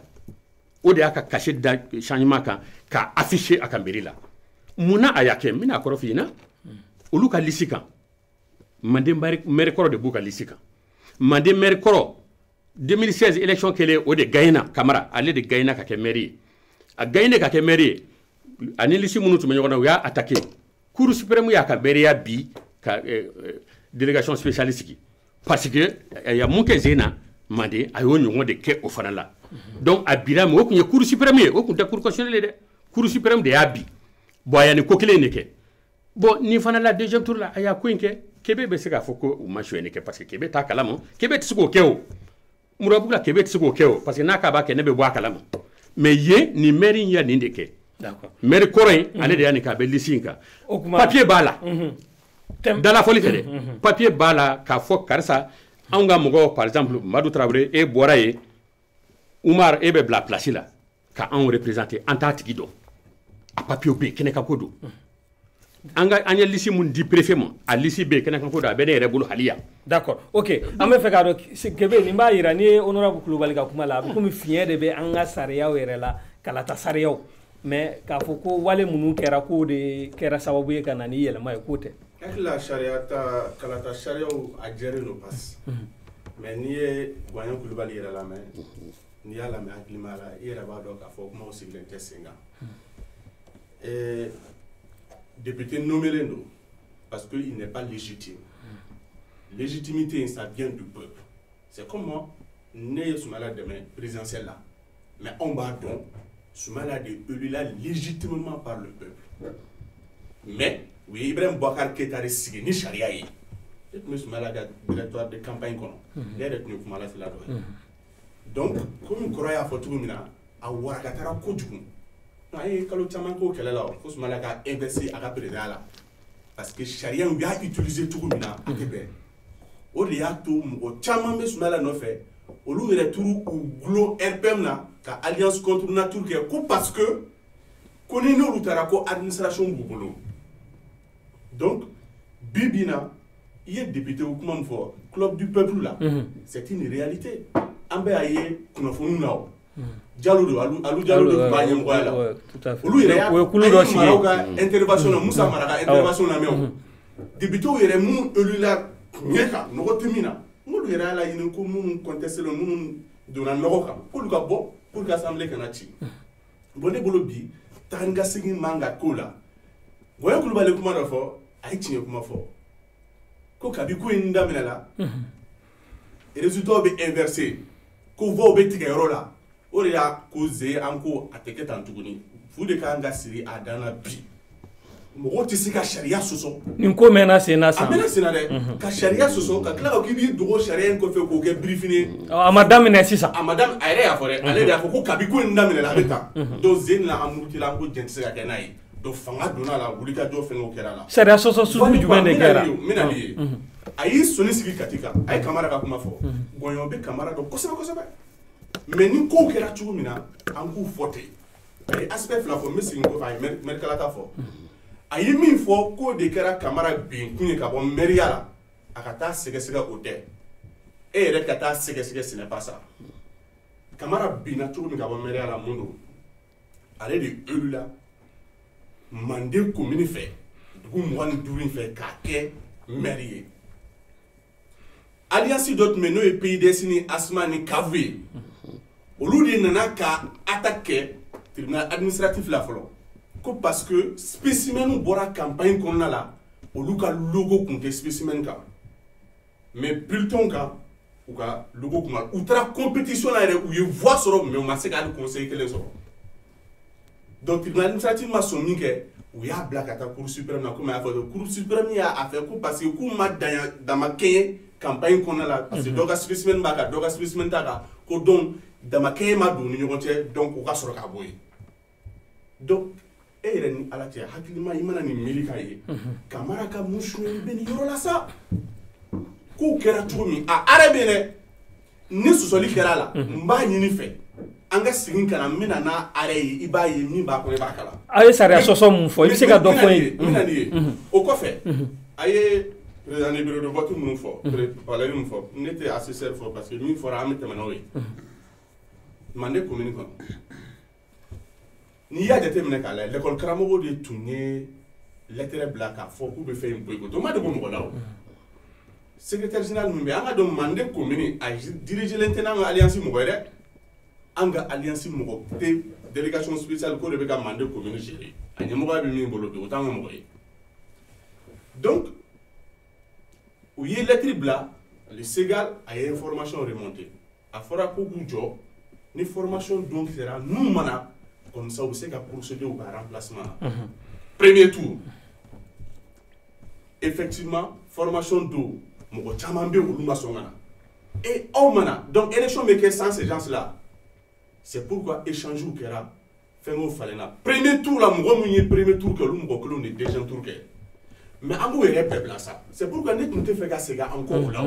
o de y'a ka cachet da changement kan k'a afficher a ka mairie la munna a y'a kɛ n bɛna kɔrɔ f'i ɲɛna olu ka liste kan Manden maire kɔrɔ de b'u ka liste kan Manden maire kɔrɔ 2016 élection kɛlen o de gagné na Kamara ale de gagné na ka kɛ maire ye a gagné ka kɛ maire ye ani liste minnu tun bɛ ɲɔgɔn na u y'a attaqué cour suprême y'a ka maire ya bi ka délégation spéciale sigi parce que a ya mun kɛ Zena Manden a y'o ɲɔgɔn de kɛ o fana la donc a bira mais o tun ye cour suprême ye o tun tɛ cour constitutionnelle ye dɛ cour suprême de y'a bi bon a ya ni ko kelen de kɛ bon nin fana la deuxième tour la a y'a ko in kɛ Kebe bɛ se k'a fɔ ko u ma suɲɛni kɛ parce que Kebe t'a kalama Kebe tɛ se k'o kɛ o Moribabugu la Kebe tɛ se k'o kɛ o parce que n'a k'a b'a kɛ ne bɛ bɔ a kalama mais yen nin maire in y'a nin de kɛ maire kɔrɔ in ale de y'a nin kɛ a bɛ liste in kan papier b'a la dalafɔli tɛ dɛ papier b'a la k'a fɔ karisa anw ka mɔgɔw par exemple Madu Tarawele e bɔra yen Umar e bɛ bila place la ka anw représenter an t'a tigi dɔn a papier bɛ yen kɛnɛ kan ko don an ye lisi mun di préfet ma a lisi be kena kan ko da be ne yɛrɛ bolo haliya. D'accord, ok. An bɛ fɛ k'a dɔn Kebe nin b'a yira ni ye honorable Kulubali ka kuma la a bɛ komi fiɲɛ de bɛ an ka sariyaw yɛrɛ la kalata sariyaw mais k'a fɔ ko wale minnu kɛra k'o de kɛra sababu ye ka na ni yɛlɛma ye k'o tɛ. hakilila sariya ta kalata sariyaw a jɛlen don passe mais n'i ye Gwanɲɛ Kulubali yɛrɛ lamɛn n'i y'a lamɛn hakilima la i yɛrɛ b'a dɔn k'a fɔ kumaw sigilen tɛ sen kan député nommé don parce que il n'est pas légitime. Légitimité, ça vient du peuple. C'est comme moi, né Soumaïla Deme présidentiel là. Mais on va donc, Soumaïla de élu là légitimement par le peuple. Mais, oui, Ibrahim Bouakar Keita Sigé, ni charia yi. Et puis Soumaïla directeur de campagne kono. Il est retenu comme là c'est là. Donc, comme croyait à Fotou Mina, à Ouarakatara Kodjougou. Aïe, quand le Tchaman ko kele là, faut Soumaïla ka investi à la présidence là. Parce que charia on a utilisé tout Mina à Québec. O de y'a to mɔgɔ caman bɛ Soumaïla nɔfɛ olu yɛrɛ turu u gulon RPM na ka alliance contre nature kɛ ko parce que ko ni n'olu taara ko administration b'u bolo donc bi bi in na i ye député o kuma min fɔ club du peuple là c'est une réalité an bɛ a ye kunnafoniw na o Diallo do alu Diallo de b'a ɲɛmɔgɔya la olu yɛrɛ y'a ye Maraw ka intervention na Musa Mara ka intervention na mɛ o député yɛrɛ minnu élu la Nyeka, nɔgɔ tɛ min na n'olu yɛrɛ y'a laɲini ko minnu contesté la minnu donna nɔgɔ kan k'olu ka bɔ pour que assemblée kana ci bon ne bolo bi taga ni ka segin man ka k'o la Gwanɲɛ Kulubali kuma dɔ fɔ a ye tiɲɛ kuma fɔ ko kabi ko in daminɛ la résultats bɛ inversé ko voix bɛ tigɛ yɔrɔ la o de y'a causé an ko a tɛ kɛ tan tuguni fu de kan ka siri a dan na bi. Mɔgɔ tɛ se ka sariya sɔsɔ nin ko mɛnna sen na san a mɛnna sen na dɛ ka sariya sɔsɔ ka tila k'i b'i dogo sariya in kɔfɛ k'o kɛ briefing ye a ma daminɛ sisan a ma daminɛ a yɛrɛ y'a fɔ dɛ ale de y'a fɔ ko kabi ko in daminɛ la a bɛ tan donc zen na an murutila an ko jɛn tɛ se ka kɛ n'a ye donc fanga donna la wulikajɔ fɛngɛw kɛra la sariya sɔsɔ sugu jumɛn de kɛra n bɛna n'i ye a y'i sɔnni sigi kati kan a ye Kamara ka kuma fɔ Gwanɲɛ bɛ Kamara dɔn kosɛbɛ kosɛbɛ mais ni kow kɛra cogo min na an k'u fɔ ten a ye aspect fila fɔ n bɛ segin kɔfɛ a ye mɛrikalata fɔ a ye min fɔ k'o de kɛra Kamara bin kun ye ka bɔ mairia la a ka taa sɛgɛsɛgɛ o tɛ e yɛrɛ ka taa sɛgɛsɛgɛ ce n'est pas ça Kamara binna cogo min ka bɔ mairia la mun don ale de élu la Manden commune fɛ dugu 25 in fɛ k'a kɛ maire ye alliance dɔ tun bɛ n'o ye PIDS ni ASMA ni CAF ye olu de nana ka attaque kɛ tribunal administratif la fɔlɔ ko parce que spécimen bɔra campagne kɔnɔna la olu ka logo kun tɛ spécimen kan mais bulletin kan u ka logo kun u taara compétition la yɛrɛ u ye voix sɔrɔ mais u ma se ka hali conseil kelen sɔrɔ donc tribunal administratif ma sɔn min kɛ u y'a bila ka taa cour suprême na komi a y'a fɔ cour suprême y'a fɛ ko parce que k'u ma dama kɛɲɛ campagne kɔnɔna la parce que dɔ ka spécimen b'a kan dɔ ka spécimen t'a kan ko donc dama kɛɲɛ ma don u ni ɲɔgɔn cɛ donc u ka sɔrɔ ka bɔ yen donc e yɛrɛ ni ala cɛ hakilima i mana nin miiri k'a ye Kamara ka mun suɲɛli bɛ nin yɔrɔ la sa k'o kɛra cogo min a arrêt bɛ dɛ ni sɔsɔli kɛra a la n b'a ɲini fɛ an ka segin ka na n bɛna n'a arrêt ye i b'a ye min b'a kɔnɔ i b'a kala a ye sariya sɔsɔ mun fɔ i bɛ se ka dɔ fɔ ye n bɛna nin ye o kɔfɛ a ye président du bureau de vote minnu fɔ palais min fɔ ne tɛ assesseur fɔ parce que min fɔra an bɛ tɛmɛ n'o ye Manden commune kɔnɔ n'i y'a jateminɛ k'a lajɛ l'école karamɔgɔw de tun ye lettre bila k'a fɔ k'u bɛ fɛn in boycotté o ma dogo mɔgɔ la o secrétaire général min bɛ an ka dɔn Manden commune a dirigelen tɛ n'an ka alliance mɔgɔ ye dɛ an ka alliance mɔgɔ tɛ délégation spéciale ko de bɛ ka Manden commune gérer a ɲɛmɔgɔya bɛ min bolo bi o t'an ka mɔgɔ ye donc u ye lettre bila le Ségal a ye information remonté a fɔra ko k'u jɔ ni formation don kɛra n'u mana comme ça, vous savez qu'à procéder au remplacement. Premier tour. Effectivement, formation d'eau. Et au mana. Donc, élection mais sans ces gens-là. C'est pourquoi échanger au Kera. Fait-nous fallait là. Premier tour, là, premier tour que l'on est déjà tour. Mais en gros, il y a peuple là ça. C'est pourquoi nous ne faisons pas ces gars encore là.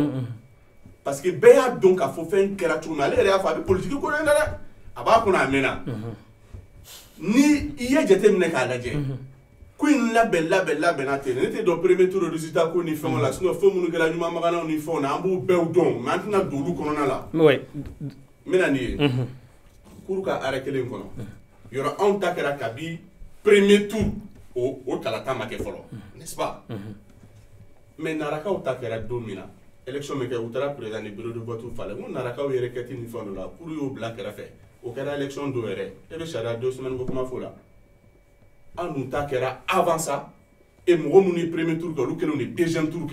Parce que Béa donc a faut faire un Kera tour. Mais il y a fait politique qu'on a là. Aba qu'on a mené. Ni il y a jeté mine k'a lajɛ Queen label n'était dans le premier tour de résultat qu'on y fait là, sinon faut nous que la nuit magana on y fait on a un beau beudon, maintenant doulou qu'on a là. Oui. Menani, kuruka arrêter les kono. Il y aura un takera kabi premier tour au talata make follow, n'est-ce pas? Mais naraka au takera domina. Élection mais que utara président du bureau de vote ou fallait. On naraka au yereketi ni fond là pour yo black era fait. Au cas élection d'oere. Et le chara 2 semaines beaucoup ma fola. En nous takera avant ça et moi mon premier tour que l'autre on est deuxième tour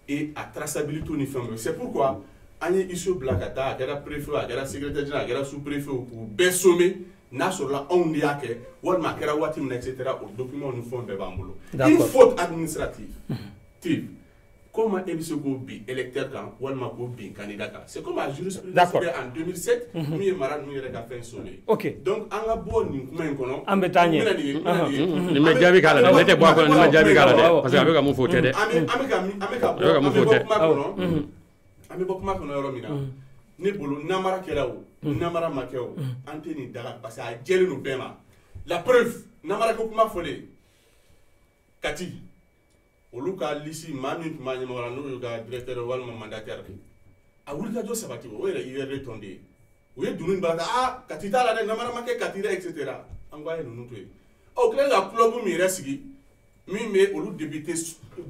et à traçabilité ni fait. C'est pourquoi Ani iso blakata, kera préfet, kera secrétaire général, kera sous-préfet ou besomé, n'a sur la on y a que, ou ma kera watim, etc. au document nous font bébambolo. Une faute administrative. Comment est-ce que bi électeur quand, ou ma bi candidat quand? C'est comme à jurisprudence en 2007, nous y marad nous y a fait un soleil. Ok. Donc en a bon ni comment kono. Ambetanye. Ni me jabi kala, ne te bois kono, ni me jabi kala de, parce que avec mon faute de. Ami beaucoup ma kono yoro mina ne bolo namara kelawo namara makeo anteni daga parce que a jeli no bema la preuve namara ko kuma fole kati oluka lisi mami ma nyamara no yoga directeur wal mandataire a wulika jo sabati o ere il est retombé o ye dunun ba kati ta la namara make kati etc angwaye no nutwe o kle la club mi resigi mi me olu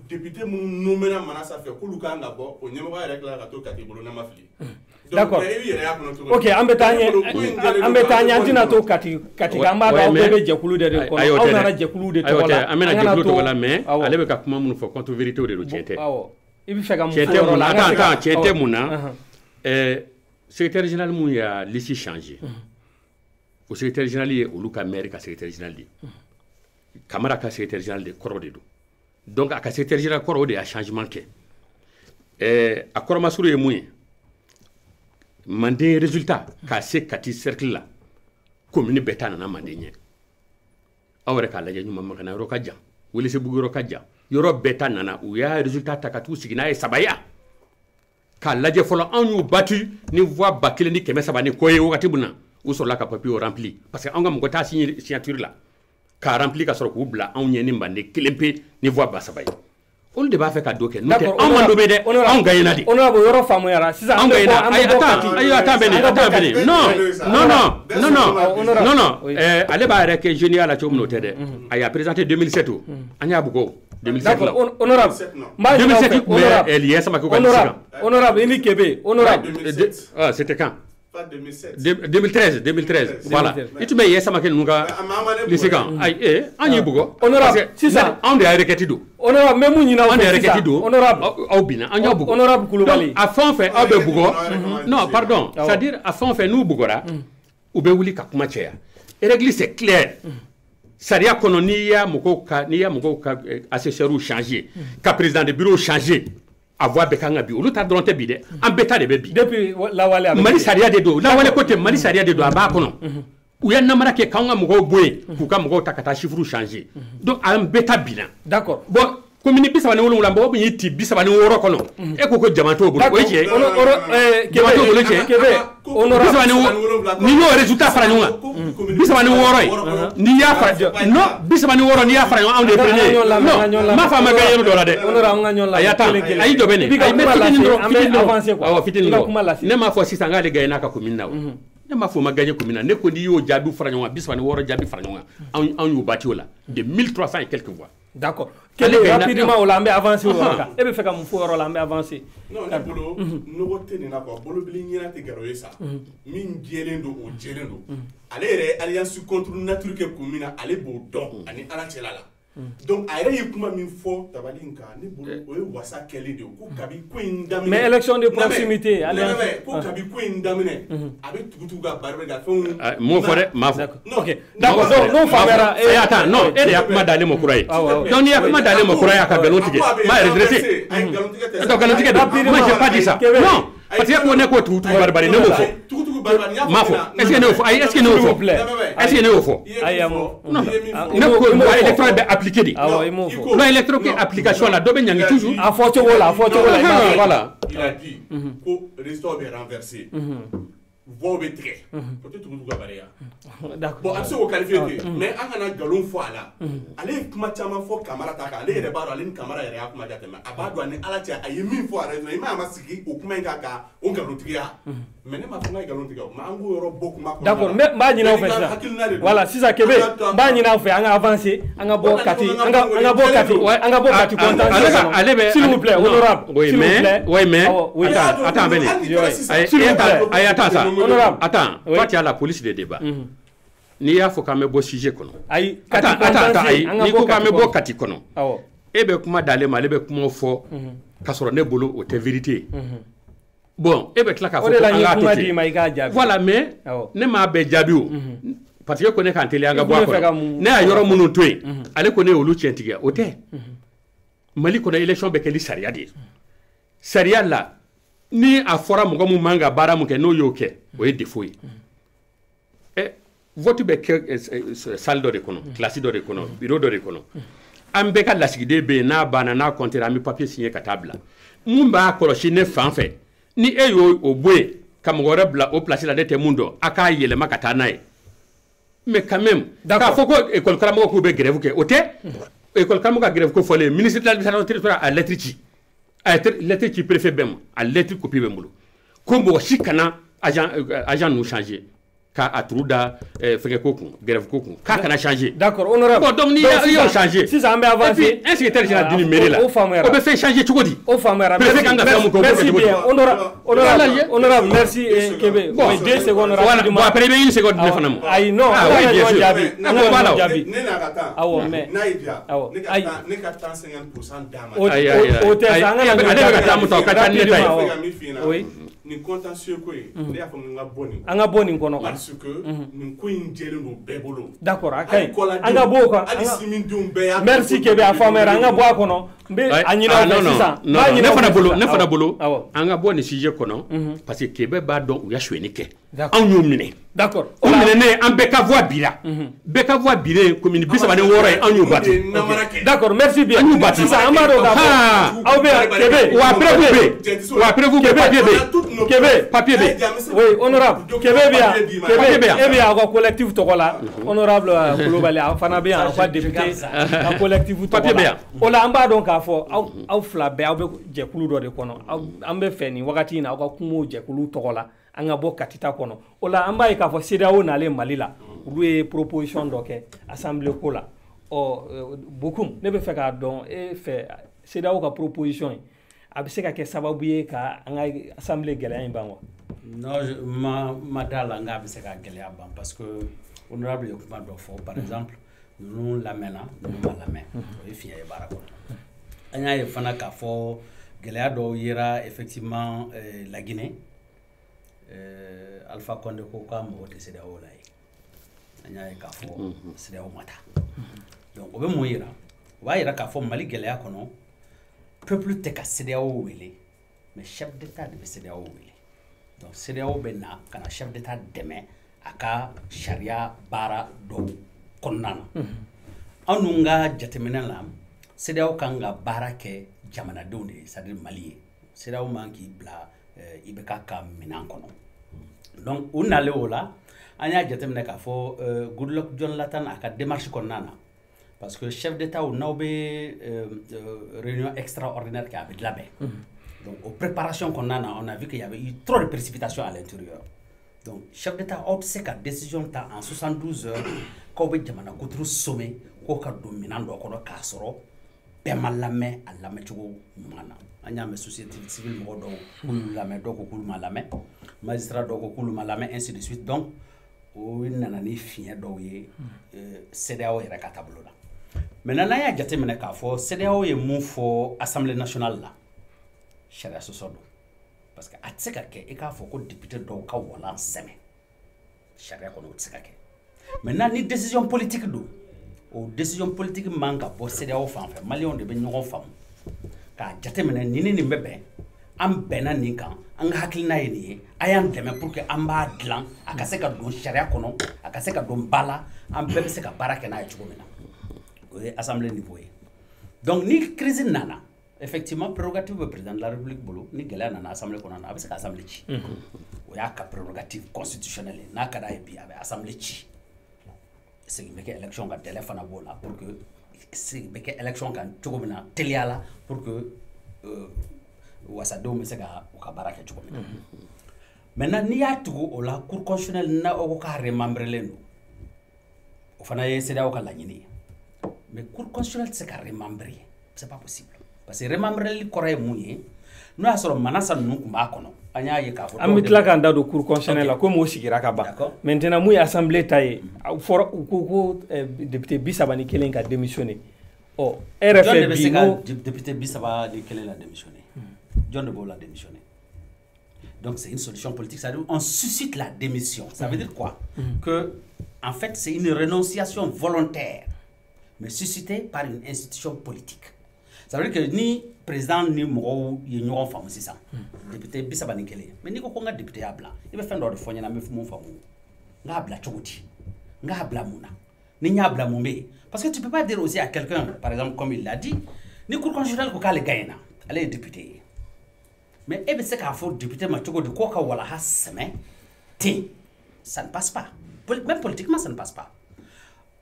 député mun nomena manasa fait kuluka ngabo o nyemo ga rekla ka to kati bolo na mafli. D'accord. Ok, ambetanya antina to kati kamba ba bebe jekulu de ko on na jekulu de to wala amena jekulu to wala mais ale be ka kuma mun fo contre vérité de tiente. Awo. Ibi feka mun fo la attends tiente muna secrétaire général mun ya lisi changer. Au secrétaire général ye oluka maire ka secrétaire général di. Camara ka secrétaire général de Koro de do. Donc à secrétaire général Koro de a changement ke. A Koro Masuru ye mun mandé résultat ka se kati cercle la commune beta na mandé nye. Awre ka la nyuma makana ro ka ja. Wele se bugu ro ka ja. Yoro beta nana ou ya résultat takatu sigina e sabaya. Ka laje folo an yu battu ni voix bakile ni keme sabani koye wakati buna ou sur la ka papier rempli parce que anga mko ta signature là. Ka rempli ka soro ko bla an nyeni mbande kelempe ni voix basabay on de ba fe ka doke no te an mando be de an gayena di honorable yoro famu yara sisa an gayena ayo ata bene non ale ba re ke génie ala chomno te de aya présenté 2007 anya bugo 2007 honorable 2007 mais elle y sama ko honorable ini kebe honorable c'était quand 2013 voilà et tu me yesa make nunga lisikan ay anyi bugo honorable sisa on de requête do honorable même ñina on de requête do honorable au bina anya bugo honorable Koulibaly a fond fait au be bugo non pardon c'est à dire a fond fait nous bugora ou be wuli ka kuma cheya et règle c'est clair saria kono ni ya moko ka assesseur ou changer ka président de bureau changer avoir bekanga bi olu ta dronte bi de ambeta de bi depuis la wale mali saria de do la wale côté mali saria de do aba kono ou ya namara ke kanga moko boye ku ka moko takata chiffre changer donc ambeta bina d'accord bon commune bi sabani wolu lambo bi yiti bi sabani woro kono e ko jamato bo o je jamato bo le je honorable ni no résultat fara nyuma bi sabani woro ni ya fara non bi sabani woro ni ya fara on de premier non ma fa ma gagner do la de honorable ngagnon la ay do bene ay metti avancer quoi awa fitin no ne ma fo sisa ngale gayna ka commune naw ne ma fo ma gagner commune ne ko ni yo jadu fara nyuma bi sabani woro jabi fara nyuma on yu batiola de 1300 et quelques voix. D'accord. Quel est rapidement au lambe avancé au Rwanda? Et bien fait comme faut au lambe avancé. Non, le boulot, nous retenons n'importe quoi. Boulot bilingna te garoye ça. Min gelendo ou gelendo. Allez alliance contre nature que commune allez boudon ani alachela là. Donc aïe yekuma min fo tabalinka ni boulot oye wasa kele de ko kabi ko indamine. Mais élection de proximité alliance ko kabi ko indamine. Avec tout ga barbe ga fon. Mo fore ma fo. OK. D'accord. Non favera et attends non et yakuma dale mo kuraye. Donc ni yakuma dale mo kuraye ka galontige. Ma redressé. Donc galontige moi j'ai pas dit ça. Non. Parce que on est quoi tout barbe ne mo fo. Ma fo. Est-ce que ne fo? Est-ce que ne fo? Est-ce que ne fo? Ayamo. Non. Ne ko électoral be appliqué di. Non électoral que application la do be nyangi toujours. A foto wala voilà. Il a dit ko restore be renversé. voix bɛ tigɛ peut-être tugu ka bari bon a bɛ se k'o qualifier ten mais an kana nkalon fɔ a la ale ye kuma caman fɔ Kamara ta kan ale yɛrɛ b'a dɔn ale ni Kamara yɛrɛ y'a kuma jate mais a b'a dɔn a ni Ala cɛ a ye min fɔ a yɛrɛ i m'a ye a ma sigi o kuma in kan ka o nkalontigiya mais ne m'a fɔ n k'a ye nkalontigiya mais an k'o yɔrɔ bɔ kuma kɔnɔ d'accord n b'a ɲini aw fɛ sisan voilà sisan Kebe n b'a ɲini aw fɛ an ka avancer an ka bɔ Kati an ka bɔ Kati content ale bɛ s'il vous plaît honorable oui mais attends Béni attends toi tu as la police de débat n'i y'a fɔ k'an bɛ bɔ sujet kɔnɔ attends n'i ko k'an bɛ bɔ Kati kɔnɔ e bɛ kuma d'ale ma ale bɛ kuma fɔ k'a sɔrɔ ne bolo o tɛ vérité bon e bɛ tila k'a fɔ ko an k'a to ten voilà mais ne m'a bɛɛ jaabi o parce que ko ne k'an teliya an ka bɔ a kɔnɔ ne y'a yɔrɔ minnu to yen ale ko ne y'olu tiɲɛtigiya o tɛ Mali kɔnɔ élection bɛ kɛ ni sariya de ye sariya la ni a fɔra mɔgɔ min man ka baara min kɛ n'o y'o kɛ o ye défaut ye vote bɛ kɛ salle dɔ de kɔnɔ classe dɔ de kɔnɔ bureau dɔ de kɔnɔ an bɛɛ ka lasigiden bɛ yen n'a banna n'a comptera an bɛ papier signer ka taa bila mun b'a kɔlɔsi ne fan fɛ ni e y'o o bɔ yen ka mɔgɔ wɛrɛ bila o place la ne tɛ mun dɔn a k'a yɛlɛma ka taa n'a ye mais quand même k'a fɔ ko école karamɔgɔ k'u bɛ grève kɛ o tɛ école karamɔgɔ ka grève ko fɔlen ministre de l'administration territoriale a lettre ci a lettre ci préfet bɛɛ ma a lettre copie bɛ n bolo ko mɔgɔ si kana agent ninnu changer k'a turu da fɛngɛ ko kun grève ko kun k'a kana changer d'accord honorable bon donc n'i y'o changer sisan an bɛ avancer et puis un secrétaire général d'une mairie la o bɛ fɛn changer cogo di o faamuyara préfet kan ka fɛn mun kɛ o bɛ merci bien honorable merci Kebe bon 2 secondes voilà bon après il y a une seconde ne fana ma ayi non oui bien sûr an ka jaabi ne n'a ka taa awɔ mais n'a y'i diya ne ka taa 50% d'a ma o tɛ sa an ka ale bɛ ka taa mun ta o ka taa ni ne ta ye oui nin contentieux ko ye ne y'a fɔ n ka bɔ nin an ka bɔ nin kɔnɔ parce que nin ko in jɛlen don bɛɛ bolo d'accord a kaɲi an ka bɔ o kan hali simindenw bɛɛ y'a merci Kebe a faamuyara an ka bɔ a kɔnɔ n bɛ a ɲini aw fɛ sisan ne fana bolo an ka bɔ nin sujet kɔnɔ parce que Kebe b'a dɔn u ya sonyɛni kɛ anw y'u minɛ d'accord o minɛnen an bɛɛ ka voix bira bɛɛ ka voix bilen commune 36 ye anw y'u bati d'accord merci bien an y'u bati sisan an b'a dɔn k'a fɔ aw bɛ yan Kebe wa preuve bɛ papier bɛ Kebe papier bɛ oui honorable Kebe bɛ yan e bɛ yan aw ka collectif tɔgɔ la honorable Kulubali a fana bɛ yan aw ka député ka collectif tɔgɔ la o la an b'a dɔn k'a fɔ aw fila bɛɛ aw bɛ jɛkulu dɔ de kɔnɔ an bɛ fɛ nin wagati in na aw ka kuma o jɛkulu tɔgɔ la an ka bɔ Katita kɔnɔ o la an b'a ye k'a fɔ CEDEAO nalen Mali la olu ye proposition dɔ kɛ assemblée ko la Bokum ne bɛ fɛ k'a dɔn e fɛ CEDEAO ka proposition in a bɛ se ka kɛ sababu ye ka an ka assemblée gɛlɛya in ban wa non ma da la n k'a bɛ se ka gɛlɛya ban parce que honorable ye kuma dɔ fɔ par exemple ninnu lamɛnna ninnu ma lamɛn o ye fiɲɛ ye baara kɔnɔ an y'a ye fana k'a fɔ gɛlɛya dɔw yera effectivement La Guinée Alpha Condé ko k'a mɔgɔ tɛ CEDEAO la ye an y'a ye k'a fɔ CEDEAO ma taa donc o bɛ mun yira o b'a yira k'a fɔ Mali gɛlɛya kɔnɔ peuple tɛ ka CEDEAO wele mais chef d'état de bɛ CEDEAO wele donc CEDEAO bɛ na ka na chef d'état dɛmɛ a ka sariya baara dɔw kɔnɔna na anw dun ka jateminɛ la CEDEAO kan ka baara kɛ jamanadenw de ye c'est-à-dire Mali ye CEDEAO man k'i bila IBK ka minɛn kɔnɔ donc u nalen o la an y'a jateminɛ k'a fɔ Goodluck Jonathan a ka démarche kɔnɔna na parce que chef d'état n'aw bɛ réunion extraordinaire kɛ a bɛ labɛn donc aux préparations kɔnɔna na on a vu qu'il y avait eu trop de précipitations à l'intérieur donc chef d'état aw tɛ se ka décision ta en 72 heures k'aw bɛ jamana kuturu sommer k'o ka don minɛn dɔ kɔnɔ k'a sɔrɔ bɛɛ ma lamɛn a lamɛncogo ɲuman na an y'a mɛn société civile mɔgɔ dɔw k'olu lamɛn dɔw ko k'olu ma lamɛn magistrat dɔw ko k'olu ma lamɛn ainsi de suite donc o nana ni fiɲɛ dɔw ye CEDEAO yɛrɛ ka taabolo la maintenant n'an y'a jateminɛ k'a fɔ CEDEAO ye mun fɔ assemblée nationale la sariya sɔsɔ don parce que a tɛ se ka kɛ i k'a fɔ ko député dɔw ka walan sɛmɛ sariya kɔnɔ o tɛ se ka kɛ maintenant ni décision politique don o décision politique man ka bɔ CEDEAO fan fɛ maliyɛnw de bɛ ɲɔgɔn faamu k'a jateminɛ nin ni nin bɛ bɛn an bɛnna nin kan an ka hakilina ye nin ye a y'an dɛmɛ pour que an b'a dilan a ka se ka don sariya kɔnɔ a ka se ka don ba la an bɛɛ bɛ se ka baara kɛ n'a ye cogo min na o ye assemblée niveau ye donc ni crise nana effectivement prérogative bɛ président de la république bolo ni gɛlɛya nana assemblée kɔnɔ a bɛ se ka assemblée ci o y'a ka prérogative constitutionnelle n'a ka d'a ye bi a bɛ assemblée ci segin bɛ kɛ élection ka délai fana b'o la pour que segin bɛ kɛ élection kan cogo min na teliya la pour que wasadenw bɛ se ka u ka baara kɛ cogo min na maintenant n'i y'a tugu o la cour constitutionnelle na o ka remembrelen don o fana ye CEDEAO ka laɲini ye mais cour constitutionnelle tɛ se ka remembrer c'est pas possible parce que remembreli kɔrɔ ye mun ye n'o y'a sɔrɔ manasa ninnu tun b'a kɔnɔ an y'a ye k'a fɔ an bɛ tila k'an da don cour constitutionnelle la komi o sigira ka ban maintenant mun ye assemblée ta ye fɔra u ko député 31 ka démissionner ɔ e yɛrɛ fɛ bi n ko député 31 la démissionner jɔn de b'o la démissionner donc c'est une solution politique, c'est-à-dire on suscite la démission. Ça veut dire quoi? Que en fait c'est une renonciation volontaire mais suscitée par une institution politique. Ça veut dire que ni président ni mɔgɔw ye ɲɔgɔn faamu sisan député 31 mais ni ko ko n ka député y'a bila i bɛ fɛn dɔ de fɔ n ɲɛna n bɛ mun faamu n k'a bila cogo di n k'a bila mun na ni n y'a bila mun bɛ yen parce que tu peux pas dire aussi à quelqu'un par exemple comme il l'a dit ni cour constitutionnelle ko k'ale gagne na ale ye député ye mais e bɛ se k'a fɔ député ma cogo di k'o ka walaha sɛmɛ ten ça ne passe pas même politiquement ça ne passe pas.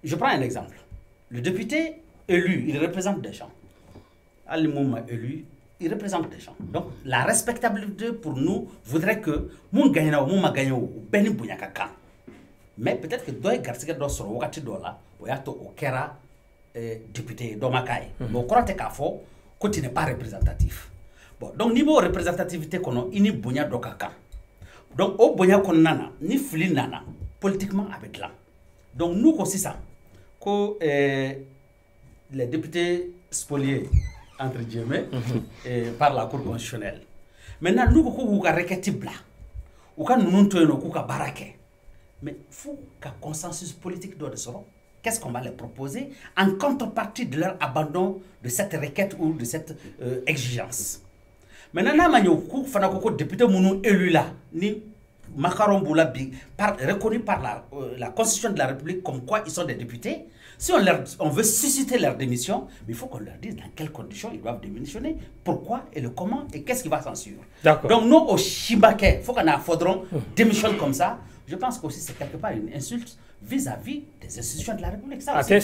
Je prends un exemple. Le député élu il représente des gens. Ali Mouma élu, il représente des gens. Donc, la respectabilité pour nous voudrait que mon gagnant ou mon gagnant ou Beni Bounyakaka. Mais peut-être que Doy Garcia doit se wakati dola, ou yato au Kera député Domakai. Mais au croate kafo, quand il n'est pas représentatif. Bon, donc niveau représentativité qu'on il n'y Bounya Dokaka. Donc, au Bounya qu'on nana, ni fili nana, politiquement avec là. Donc, nous aussi ça, que les députés spoliés entre guillemets, par la Cour constitutionnelle. Maintenant, nous, nous avons requêté bla. Nous avons baraqué. Mais il faut qu'un consensus politique doit se faire. Qu'est-ce qu'on va leur proposer en contrepartie de leur abandon de cette requête ou de cette exigence? Maintenant, nous avons député élu là, ni Makaron Boulabi, reconnu par la Constitution de la République comme quoi ils sont des députés. Si on veut susciter leur démission, mais il faut qu'on leur dise dans quelles conditions ils doivent démissionner, pourquoi et le comment et qu'est-ce qui va s'en suivre. Donc nous, au Chibake, il faut qu'on ait Fodron démissionne comme ça. Je pense qu'aussi c'est quelque part une insulte vis-à-vis des institutions de la République. Ça, c'est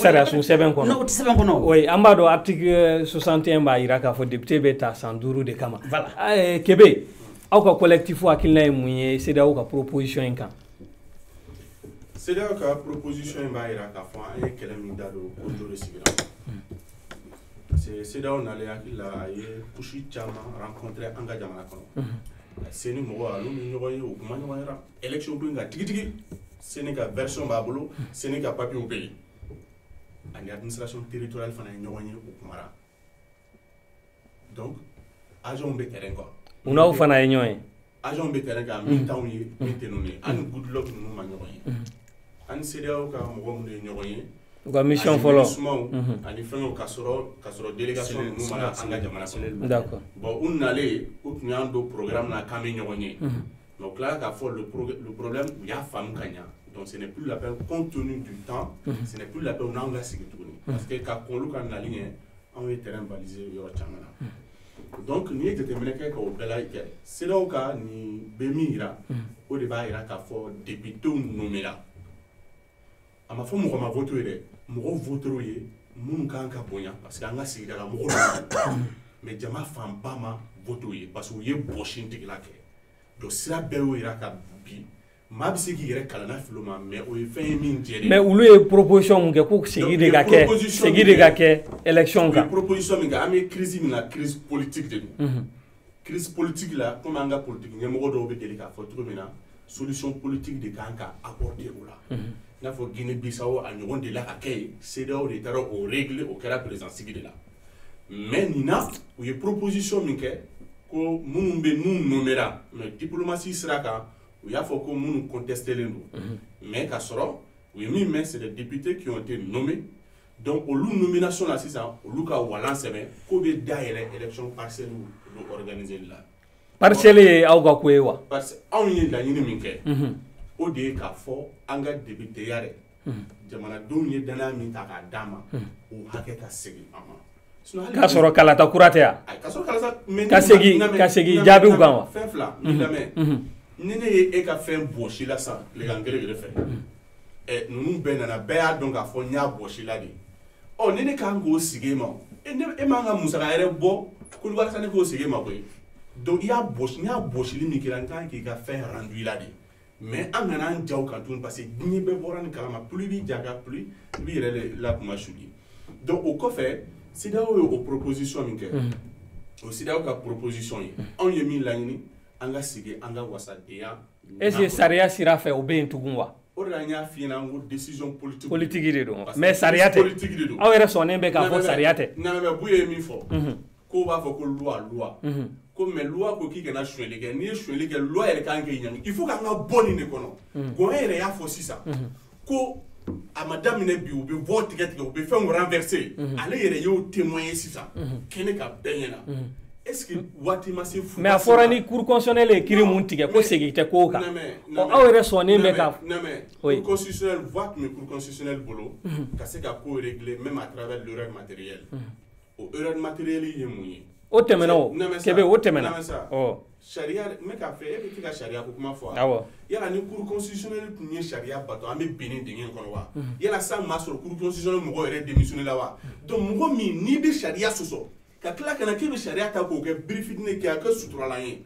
non, oui, Ambado, article 61, il y a un député bêta sans douru de Kama. Voilà. Québec, au collectif ou à qui n'a pas c'est là où la proposition est quand. C'est là que la proposition est là qu'à faire un mindado autour de Sibira. C'est là où on allait à Kushi Chama rencontrer Anga Jamana. C'est nous moi nous voyons au moment où élection binga tigi Sénégal version babolo Sénégal papier au pays. En administration territoriale fana ñogoñe au Kumara. Donc agent be terrain quoi. On a fana ñoy. Agent be terrain ka mi taw yi maintenir an good luck nous ma ñogoñe. An CEDEAO ka mo gom de ñogoñe. Ko mission folo. Ani fengo kasoro délégation nous mala anga jamana. D'accord. Bon on allait au do programme na kami ñogoñe. Donc là le problème il y a femme kanya. Donc ce n'est plus la peine compte tenu du temps, ce n'est plus la peine on a sécurité parce que quand on look en la ligne on est terrain balisé yo chamana. Donc ni est déterminé que au bela c'est là où ni bemira au débat ira ka fo député nommé là. Ama fo mo ma voter re mo voter ye mun kan ka bonya parce que anga sigida la mo mais jama fam ba ma voter parce que ye boshin tigla ke. Donc sira bewo ira ka bi ma bi se ki yɛrɛ kalana filoma mais o ye fɛn ye min jɛlen mais olu ye proposition mun kɛ ko segi de ka kɛ élection kan proposition min kɛ an bɛ crise min na crise politique de don crise politique la comme an ka politique ɲɛmɔgɔ dɔw bɛ deli k'a fɔ cogo min na solution politique de kan ka apporter o la i n'a fɔ Guinée Bissau a ɲɔgɔn de la ka kɛ ye CEDEAO de taara o régler o kɛra président sigi de la mais nin na u ye proposition min kɛ ko minnu bɛ n'u nommera mais diplomatie sira kan il y a faut que nous contester les noms. Mais Kassoro, oui, mais c'est des députés qui ont été nommés. Donc, au lieu nomination là, c'est ça, au lieu qu'à Wallan Sebe, combien d'ailleurs élection partielle ou organisée là. Partielle, à Ougakuewa. Parce qu'on y est là, il y a une au dé qu'a fort, anga député yare. Jamana dou y est dans la mitaka dama ou hakeka segi ama. Kassoro Kalata Kuratea. Kassoro Kalata, Kasegi Jabi Ougawa. Fefla, ni ne ye e ka fɛn bɔsi la san tilegan kelen yɛrɛ fɛ ninnu bɛɛ nana bɛɛ y'a dɔn k'a fɔ n y'a bɔsi la de ni ne kan k'o sigi e ma e m'an ka musaka yɛrɛ bɔ Kulibali sa ne k'o sigi e ma koyi donc n'i y'a bɔsili min kɛra n kan k'i ka fɛn rendu i la de mais an kana an jaw kan tuguni parce que diɲɛ bɛɛ bɔra nin kalama plus i b'i jaga plus i b'i yɛrɛ la kuma suli donc o kɔfɛ CEDEAO ye o proposition min kɛ o CEDEAO ka proposition ye anw ye min laɲini an ka sigi an ka wasadenya est-ce que sariya sira fɛ o bɛ yen tugun wa o de la n y'a f'i ɲɛna n ko décision politique de don mais sariya tɛ aw yɛrɛ sɔnnen bɛ k'a fɔ sariya tɛ mais Buye ye min fɔ ko b'a fɔ ko loi ko mais loi ko k'i kana suɲɛli kɛ n'i ye suɲɛli kɛ loi yɛrɛ kan k'i ɲangi il faut k'an ka bɔ nin de kɔnɔ gɔn yɛrɛ y'a fɔ sisan ko a ma daminɛ bi u bɛ voix tigɛ u bɛ fɛnw renverser ale yɛrɛ y'o témoin ye sisan kɛnɛ ka bɛɛ ɲɛna est-ce que waati ma se fu mais a fɔra ni cour constitutionnelle ye kiiri mun tigɛ ko segin tɛ ko kan aw yɛrɛ sɔnnen bɛ ka cour constitutionnelle voix tun bɛ cour constitutionnelle bolo ka se ka ko régler même à travers l'erreur matérielle o erreur matérielle ye mun ye o tɛmɛna o kɛbɛ o tɛmɛna sariya n bɛ k'a fɛ e bɛ ti ka sariya ko kuma fɔ wa yala ni cour constitutionnelle tun ye sariya bato an bɛ bin nin dingɛ kɔnɔ wa yala san m'a sɔrɔ cour constitutionnelle mɔgɔw yɛrɛ démissionné la wa donc mɔgɔ min n'i bɛ sariya sɔsɔ ka tila kana k'e bɛ sariya ta k'o kɛ biri fitinin kɛ a kɛ suturalan ye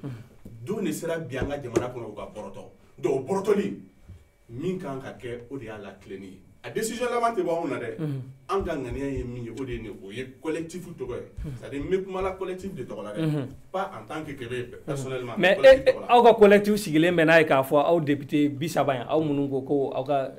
don de sera bi an ka jamana kɔnɔ o ka bɔrɔtɔ donc o bɔrɔtɔli min kan ka kɛ o de y'a latilenni ye a décision laban tɛ bɔ anw na dɛ an ka ŋaniya ye min ye o de ye o ye collectif tɔgɔ ye c'est-à-dire n bɛ kuma la collectif de tɔgɔ la dɛ pas en tant que Kebe personnellement mais aw ka collectif sigilen bɛ n'a ye k'a fɔ aw député 30 yan aw minnu ko ko aw ka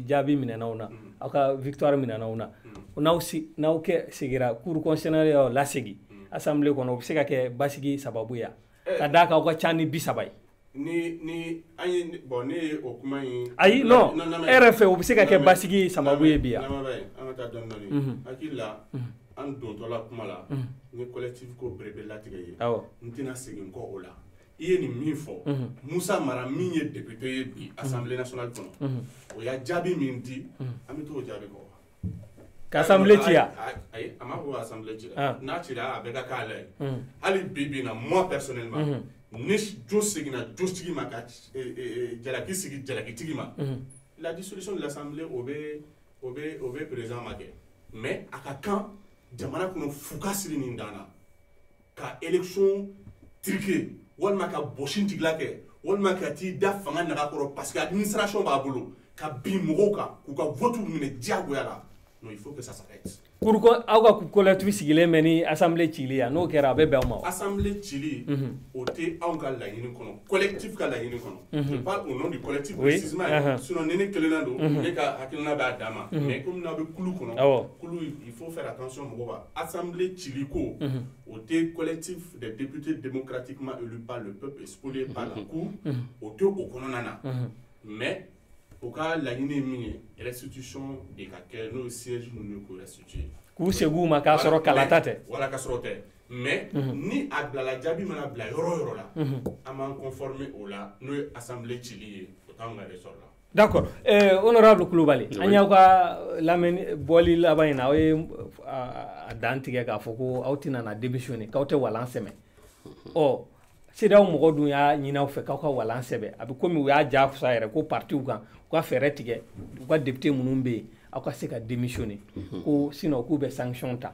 jaabi minɛn'aw na aw ka victoire minɛn'aw na n'aw kɛ sigira cour constitutionnelle lasegin assemblée kɔnɔ o bɛ se ka kɛ basigi sababu ye ka d'a kan aw ka ca ni 30 ye ni an ye bon ne ye o kuma in ayi non e yɛrɛ fɛ o bɛ se ka kɛ basigi sababu ye bi yan an ka taa dɔɔni hakili la an dontɔ la kuma la n ye collectif ko berebe latigɛ ye n tɛna segin kɔ o la i ye nin min fɔ Musa Mara min ye député ye bi assemblée nationale kɔnɔ o y'a jaabi min di an bɛ t'o jaabi kɔ ka assemblée ci yan ayi a ma fɔ assemblée ci la n'a cira a bɛ ka k'ale ye hali bi bi in na moi personnellement ni jo seginna jotigi ma ka jalaki sigi jalakitigi ma la dissolution de l'assemblée o bɛ président ma kɛ mais a ka kan jamana kɔnɔ fuka siri nin dan na ka élection truquer walima ka bɔsi tigila kɛ walima ka t'i da fanga naga kɔrɔ parce que administration b'a bolo ka bin mɔgɔw kan k'u ka vote minɛ diyagoya la non il faut que ça s'arrête aw ka collectif sigilen bɛ ni assemblée cili yan n'o kɛra a bɛ bɛn aw ma wa assemblée cili o tɛ anw ka laɲini kɔnɔ collectif ka laɲini kɔnɔ je parle au nom du collectif précisément sinon ni ne kelenna don ne ka hakilina b'a dan ma mais comme n'aw bɛ kulu kɔnɔ kulu il faut faire attention mɔgɔw ma assemblée cili ko o tɛ collectif des députés démocratiquement élus par le peuple spolié par la cour o tɛ o kɔnɔna na mais o ka laɲini ye min ye restitution de ka kɛ n'o siège ninnu ye k'o restituer k'u segin u ma k'a sɔrɔ kalata tɛ wala k'a sɔrɔ tɛ mais ni a bilala jaabi mana bila yɔrɔ o yɔrɔ la an b'an conformer o la n'o ye assemblée cili ye o t'anw ka ressort la d'accord honorable Kulubali an y'aw ka lamɛnni bɔli laban in na aw ye a dan tigɛ k'a fɔ ko aw tɛna na démissionner k'aw tɛ walan sɛmɛ CEDEAO mɔgɔ dun y'a ɲini aw fɛ k'aw ka walan sɛbɛ a bɛ komi u y'a jaakusa yɛrɛ ko partiw kan u ka fɛɛrɛ tigɛ u ka député minnu bɛ yen aw ka se ka démissionner ko sinon k'u bɛ sanction ta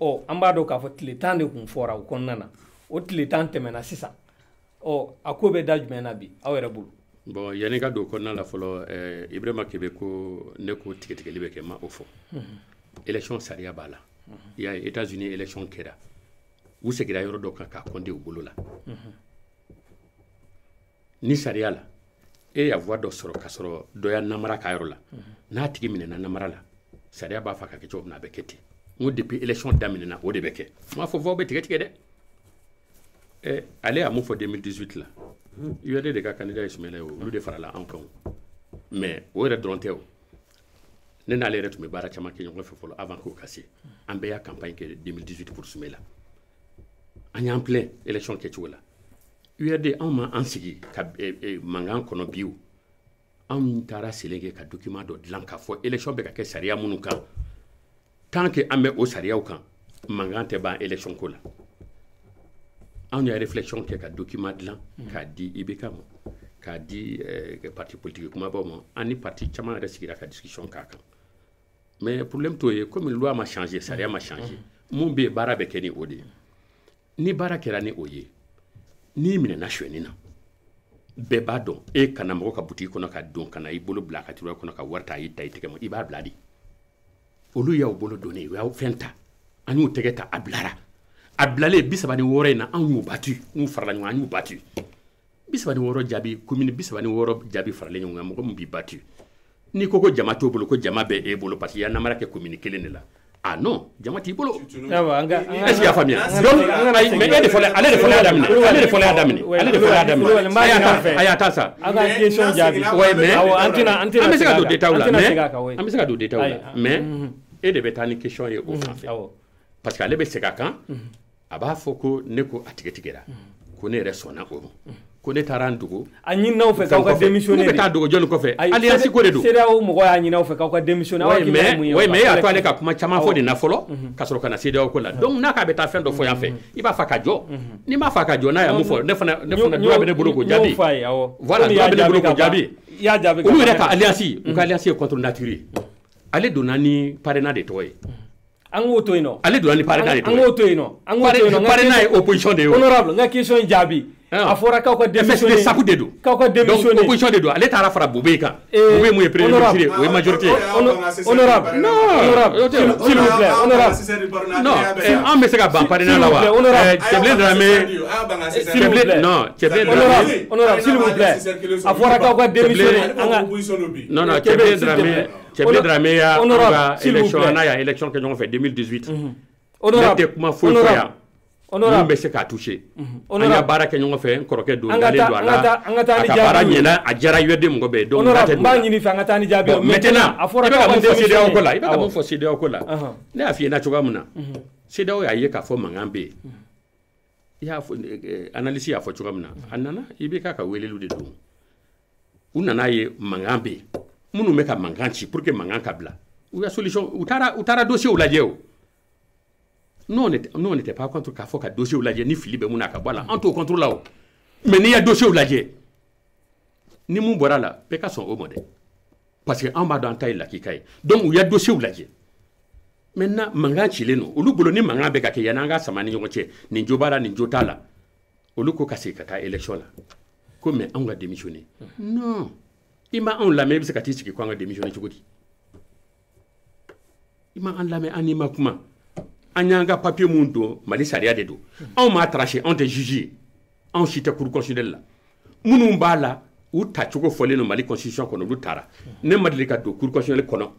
an b'a dɔn k'a fɔ tile 10 de tun fɔra o kɔnɔna na o tile 10 tɛmɛna sisan a ko bɛ da jumɛn na bi aw yɛrɛ bolo bon yanni ka don o kɔnɔna la fɔlɔ Ibrahima Kebe ko ne ko tigɛtigɛli bɛ kɛ ma o fɔ élection sariya b'a la i y'a ye États-Unis élection kɛra u segira yɔrɔ dɔ kan k'a kɔnde u bolo la ni sariya la e y'a voix dɔ sɔrɔ ka sɔrɔ dɔ ya namara k'a yɔrɔ la n'a tigi minɛna namara la sariya b'a fɔ ka kɛ cogo min na a bɛ kɛ ten n ko depuis élection daminɛna o de bɛ kɛ n m'a fɔ voix bɛ tigɛ dɛ ale y'a mun fɔ 2018 la URD de ka candidat ye Sumala ye olu de farala anw kan mais o yɛrɛ dɔrɔn tɛ o ne n'ale yɛrɛ tun bɛ baara caman kɛ ɲɔgɔn fɛ fɔlɔ avant k'o ka se an bɛɛ y'a campagne kɛ 2018 pour Sumala an y'an filɛ élection kɛcogo la URD anw ma an sigi ka mankan kɔnɔ bi anw taara selen kɛ ka document dɔ dilan k'a fɔ élection bɛ ka kɛ sariya minnu kan tant que an bɛ o sariyaw kan mankan tɛ ban élection ko la anw y'a réflexion kɛ ka document dilan k'a di IBK ma k'a di parti politique kumabaw ma ani parti caman yɛrɛ sigira ka discussion k'a kan mais problème t'o ye comme loi ma changé sariya ma changé mun bɛ baara bɛ kɛ ni o de ye ni baara kɛra ni o ye n'i minɛna suɲɛni na bɛɛ b'a dɔn e kana mɔgɔ ka butigi kɔnɔ ka don ka na i bolo bila a ka tiroir kɔnɔ ka wari ta i ta i tɛgɛ ma i b'a bila de olu y'aw bolo donné u y'aw fɛn ta an y'u tɛgɛ ta a bilara a bilalen 36 in na an y'u battu n'u farala ɲɔgɔn an y'u battu 36 jaabi commune 36 jaabi faralen ɲɔgɔn kan mɔgɔ min b'i battu n'i ko jama t'o bolo ko jama bɛ e bolo parce que i y'a namara kɛ commune kelen de la ah non jama t'i bolo est-ce que y'a faamuya donc mais e de fɔlɔ ale de fɔlɔ y'a daminɛ ale de fɔlɔ y'a daminɛ ale de fɔlɔ y'a daminɛ a y'a ta sa an ka question jaabi ouais mais an bɛ se ka don détail la mais an bɛ se ka don détail la mais e de bɛ taa ni question ye o fan fɛ parce que ale bɛ segin a kan a b'a fɔ ko ne ko a tigɛ tigɛra ko ne yɛrɛ sɔnna o ma ko ne taara n dogo a ɲininaw fɛ k'aw ka démissionner ne bɛ taa dogo jɔnni kɔfɛ alliance ko de don CEDEAO mɔgɔ y'a ɲininaw fɛ k'aw ka démissionner oui mais e y'a to ale ka kuma caman fɔ nin na fɔlɔ ka sɔrɔ ka na CEDEAO ko la donc n'a k'a bɛ taa fɛn dɔ fɔ yan fɛ i b'a fɔ ka jɔ n'i m'a fɔ ka jɔ n'a y'a mun fɔ ne fana droit bɛ ne bolo k'o jaabi voilà droit bɛ ne bolo k'o jaabi olu yɛrɛ ka alliance u ka alliance ye contre nature ye ale donna ni parrainage de tɔgɔ ye an k'o to yen nɔ ale donna ni parrainage de tɔgɔ ye an k'o to yen nɔ parrainage ye opposition de ye honorable n ka question jaabi a fɔra k'aw ka démissionner saku de don k'aw ka démissionner donc opposition de don ale taara fara Bobe kan Bobe mun ye premier ministre ye o ye majorité honorable s'il vous plaît honorable non an bɛ se ka ban parrainage la wa Cɛbilen Dramé honorable s'il vous plaît a fɔra k'aw ka démissionner an ka non Cɛbilen Dramé y'a ka élection n'a y'a élection kɛ ɲɔgɔn fɛ 2018 honorable ne tɛ kuma foyi fɔ yan honorable bɛ se k'a touché an y'a baara kɛ ɲɔgɔn fɛ n kɔrɔkɛ don dalen don a la a ka baara ɲɛna a diyara URD mɔgɔ bɛɛ donc honorable n b'a ɲini fɛ an ka taa ni jaabi maintenant i bɛ ka mun fɔ CEDEAO ko la i bɛ ka mun fɔ CEDEAO ko la ne y'a f'i ɲɛna cogoya min na CEDEAO y'a ye k'a fɔ mankan bɛ yen i y'a fɔ analyse y'a fɔ cogoya min na a nana i bɛ k'a ka weleliw de don u nana ye mankan bɛ yen minnu bɛ ka mankan ci pour que mankan ka bila u ya solution u taara dossier lajɛ o non on n'était pas contre k'a fɔ ka dossier lajɛ ni fili bɛ mun na ka bɔ a la an t'o contre la o mais n'i ya dossier lajɛ ni mun bɔra la bɛɛ ka sɔn o ma dɛ parce que an b'a dɔn an ta ye lakika ye donc u ya dossier lajɛ maintenant mankan cilen don olu bolo ni mankan bɛ ka kɛ yanni an ka sama ni ɲɔgɔn cɛ nin jo b'a la nin jo t'a la olu ko ka segin ka taa élection la ko mais anw ka démissionner non i ma anw lamɛn i bɛ se ka t'i sigi ko an ka démissionner cogo di i ma an lamɛn an n'i ma kuma an y'an ka papier mun don Mali sariya de don anw m'a tranché anw tɛ juge ye anw si tɛ cour constitutionnelle la minnu b'a la u tacogo fɔlen don Mali constitution kɔnɔ olu taara ne ma deli ka don cour constitutionnelle kɔnɔ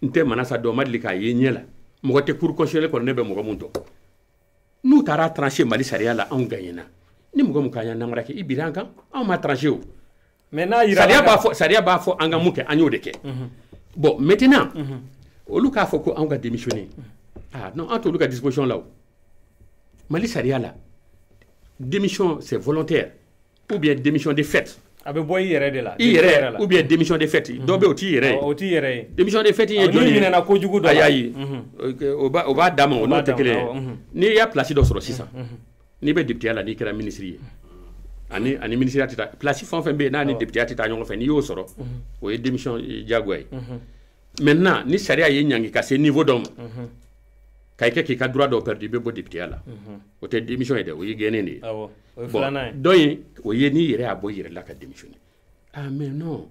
n tɛ Manasa dɔn ma deli k'a ye ɲɛ la mɔgɔ tɛ cour constitutionnelle kɔnɔ ne bɛ mɔgɔ mun dɔn n'u taara tranché Mali sariya la anw gagnena ni mɔgɔ mun k'an ya namara kɛ i biri an kan anw m'a tranché o mais n'a yira sariya b'a fɔ an ka mun kɛ an y'o de kɛ bon maintenant olu k'a fɔ ko anw ka démissionner ah non an t'olu ka disposition la o Mali sariya la démission c'est volontaire ou bien démission de fait a bɛ bɔ i yɛrɛ de la i yɛrɛ ou bien démission de fait dɔ bɛ o t'i yɛrɛ ye o t'i yɛrɛ ye démission de fait ye jɔn ye n'i minɛna kojugu dɔ la ayi o b'a d'a ma o n'o tɛ kelen ye n'i y'a place dɔ sɔrɔ sisan n'i bɛ député la n'i kɛra ministre ye ani ministère tɛ taa place fɛn o fɛn bɛ yen n'a ni député tɛ taa ɲɔgɔn fɛ n'i y'o sɔrɔ o ye démission diyagoya ye maintenant ni sariya ye ɲangi ka se niveau dɔ ma k'a kɛ k'i ka droit dɔw perdu i bɛ bɔ député la o tɛ démission ye dɛ o ye gɛnnen de ye bon dɔ in o ye n'i yɛrɛ y'a bɔ i yɛrɛ la ka démissionner ah mais non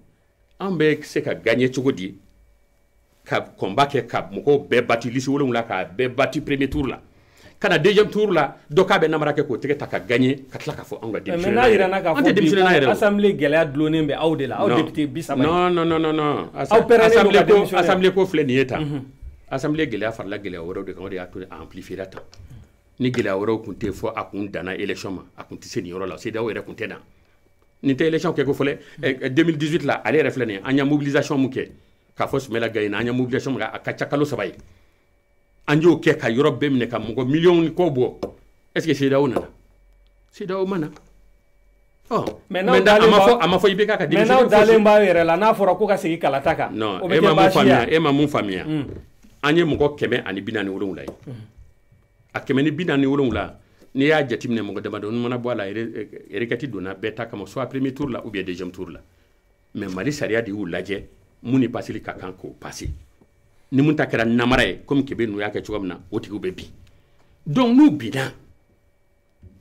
an bɛ se ka gagner cogo di ka combat kɛ ka mɔgɔw bɛɛ battu liste 7 k'a bɛɛ battu premier tour la ka na deuxième tour la dɔ k'a bɛ namara kɛ k'o tɛgɛ ta ka gagner ka tila k'a fɔ anw ka démissionner mais n'a yira n'a ka fɔ bi assemblée gɛlɛya dulonnen bɛ aw de la aw député 30 non assemblée ko filɛ nin ye tan assemblée gɛlɛya farala gɛlɛya wɛrɛw de kan o de y'a to a amplifiera tan ni gɛlɛya wɛrɛw tun tɛ fɔ a kun danna élection ma a kun tɛ se nin yɔrɔ la CEDEAO yɛrɛ kun tɛ na nin tɛ élection kɛ ko fɔlɛ 2018 la ale yɛrɛ filɛ nin ye an y'a mobilisation mun kɛ k'a fɔ Sumala Gaye na an y'a mobilisation mun kɛ a ka ca kalo 3 ye an y'o kɛ ka yɔrɔ bɛɛ minɛ ka mɔgɔ miliyɔn kɔ bɔ est ce que CEDEAO nana CEDEAO ma na mais a ma fɔ i bɛ k'a ka démission mais n'aw dalen b'a yɛrɛ la n'a fɔra ko ka segin kalata kan non e ma mun faamuya an ye mɔgɔ 147 ye a 147 n'i y'a jateminɛ mɔgɔ damadɔ n mana bɔ a la requête donna bɛɛ ta kama soit premier tour la ou bien deuxième tour la mais Mali sariya de y'u lajɛ mun ni passeli ka kan k'o passé ni mun ta kɛra namara ye comme Kebe n'u y'a kɛ cogo min na o tigiw bɛ bin donc n'u binna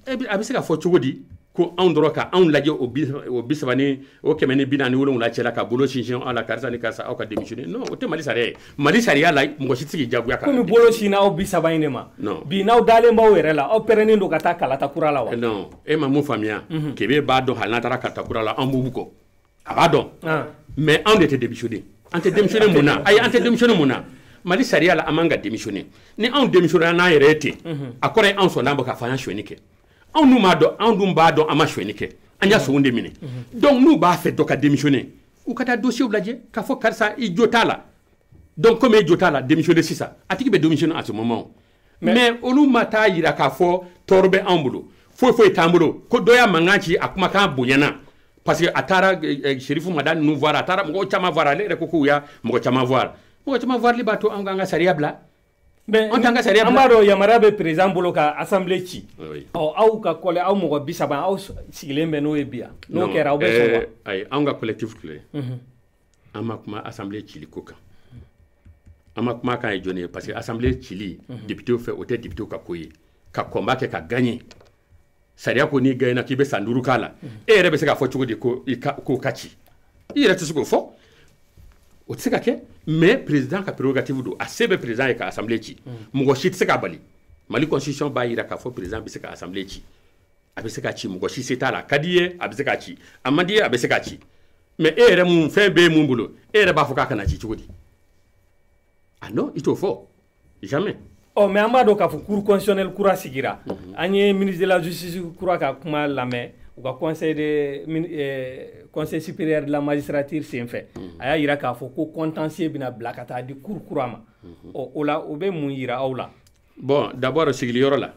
a bɛ se ka fɔ cogo di ko anw dɔrɔn ka anw lajɛ o 30 ni o 147 cɛla ka bolo sinsin aw la karisa ni karisa aw ka démissionner non o tɛ Mali sariya ye Mali sariya la mɔgɔ si tɛ se k'i jagoya kan komi bolo sinna aw 30 in de ma bi n'aw dalen b'aw yɛrɛ la aw pɛrɛnnen don ka taa Kalatakura la wa non e ma mun faamuya Kebe b'a dɔn hali n'a taara Kalatakura la an b'u kɔ a b'a dɔn mais anw de tɛ démissionner an tɛ démissionner mun na ayi an tɛ démissionner mun na Mali sariya la an man ka démissionner ni anw démissionner n'an yɛrɛ ye ten a kɔrɔ ye anw sɔnna bɔ k'a fɔ an ya suɲɛni kɛ anw dun b'a dɔn anw dun b'a dɔn an ma suɲɛni kɛ an y'a sogo de minɛ donc n'u b'a fɛ dɔ ka démissionner u ka taa dossier lajɛ k'a fɔ karisa i jo t'a la donc comme i jo t'a la démissionner sisan a tigi bɛ démissionner à ce moment mais olu ma taa yira k'a fɔ tɔɔrɔ bɛ anw bolo foyi t'an bolo ko dɔ y'a mankan ci a kumakan bonyana parce que a taara Sherifu Madani ninnu voir a taara mɔgɔ caman voir ale yɛrɛ ko k'u y'a mɔgɔ caman voir li b'a to an k'an ka sariya bila mais an b'a dɔn yamaruya bɛ président bolo ka assemblée ci aw ka kɔlɛ aw mɔgɔ 30 aw sigilen bɛ n'o ye bi yan n'o kɛra aw bɛ sɔn wa ayi anw ka collectif filɛ an ma kuma assemblée cili ko kan an ma kuma kan ye jɔn ye parce que assemblée cili député fɛ o tɛ député ka ko ye ka combat kɛ ka gagner sariya ko n'i gagnera k'i bɛ san 5 k'a la e yɛrɛ bɛ se k'a fɔ cogo di ko ka ci i yɛrɛ tɛ se k'o fɔ o tɛ se ka kɛ mais président ka prérogative don a se bɛ président ye ka assemblée ci mɔgɔ si tɛ se ka bali Mali constitution b'a jira k'a fɔ président bɛ se ka assemblée ci a bɛ se ka ci mɔgɔ si se t'a la ka di ye a bɛ se ka ci a man di ye a bɛ se ka ci mais e yɛrɛ mun fɛn bɛ ye mun bolo e yɛrɛ b'a fɔ k'a kana ci cogo di ah non i t'o fɔ jamais mais an b'a dɔn k'a fɔ cour constitutionnelle kura sigira an ye ministre de la justice kura ka kuma lamɛn u ka conseil supérieur de la magistrature senfɛ a y'a yira k'a fɔ ko contentieux bɛna bila ka taa di cour kura ma o la o bɛ mun yira aw la bon d'abord sigiliyɔrɔ la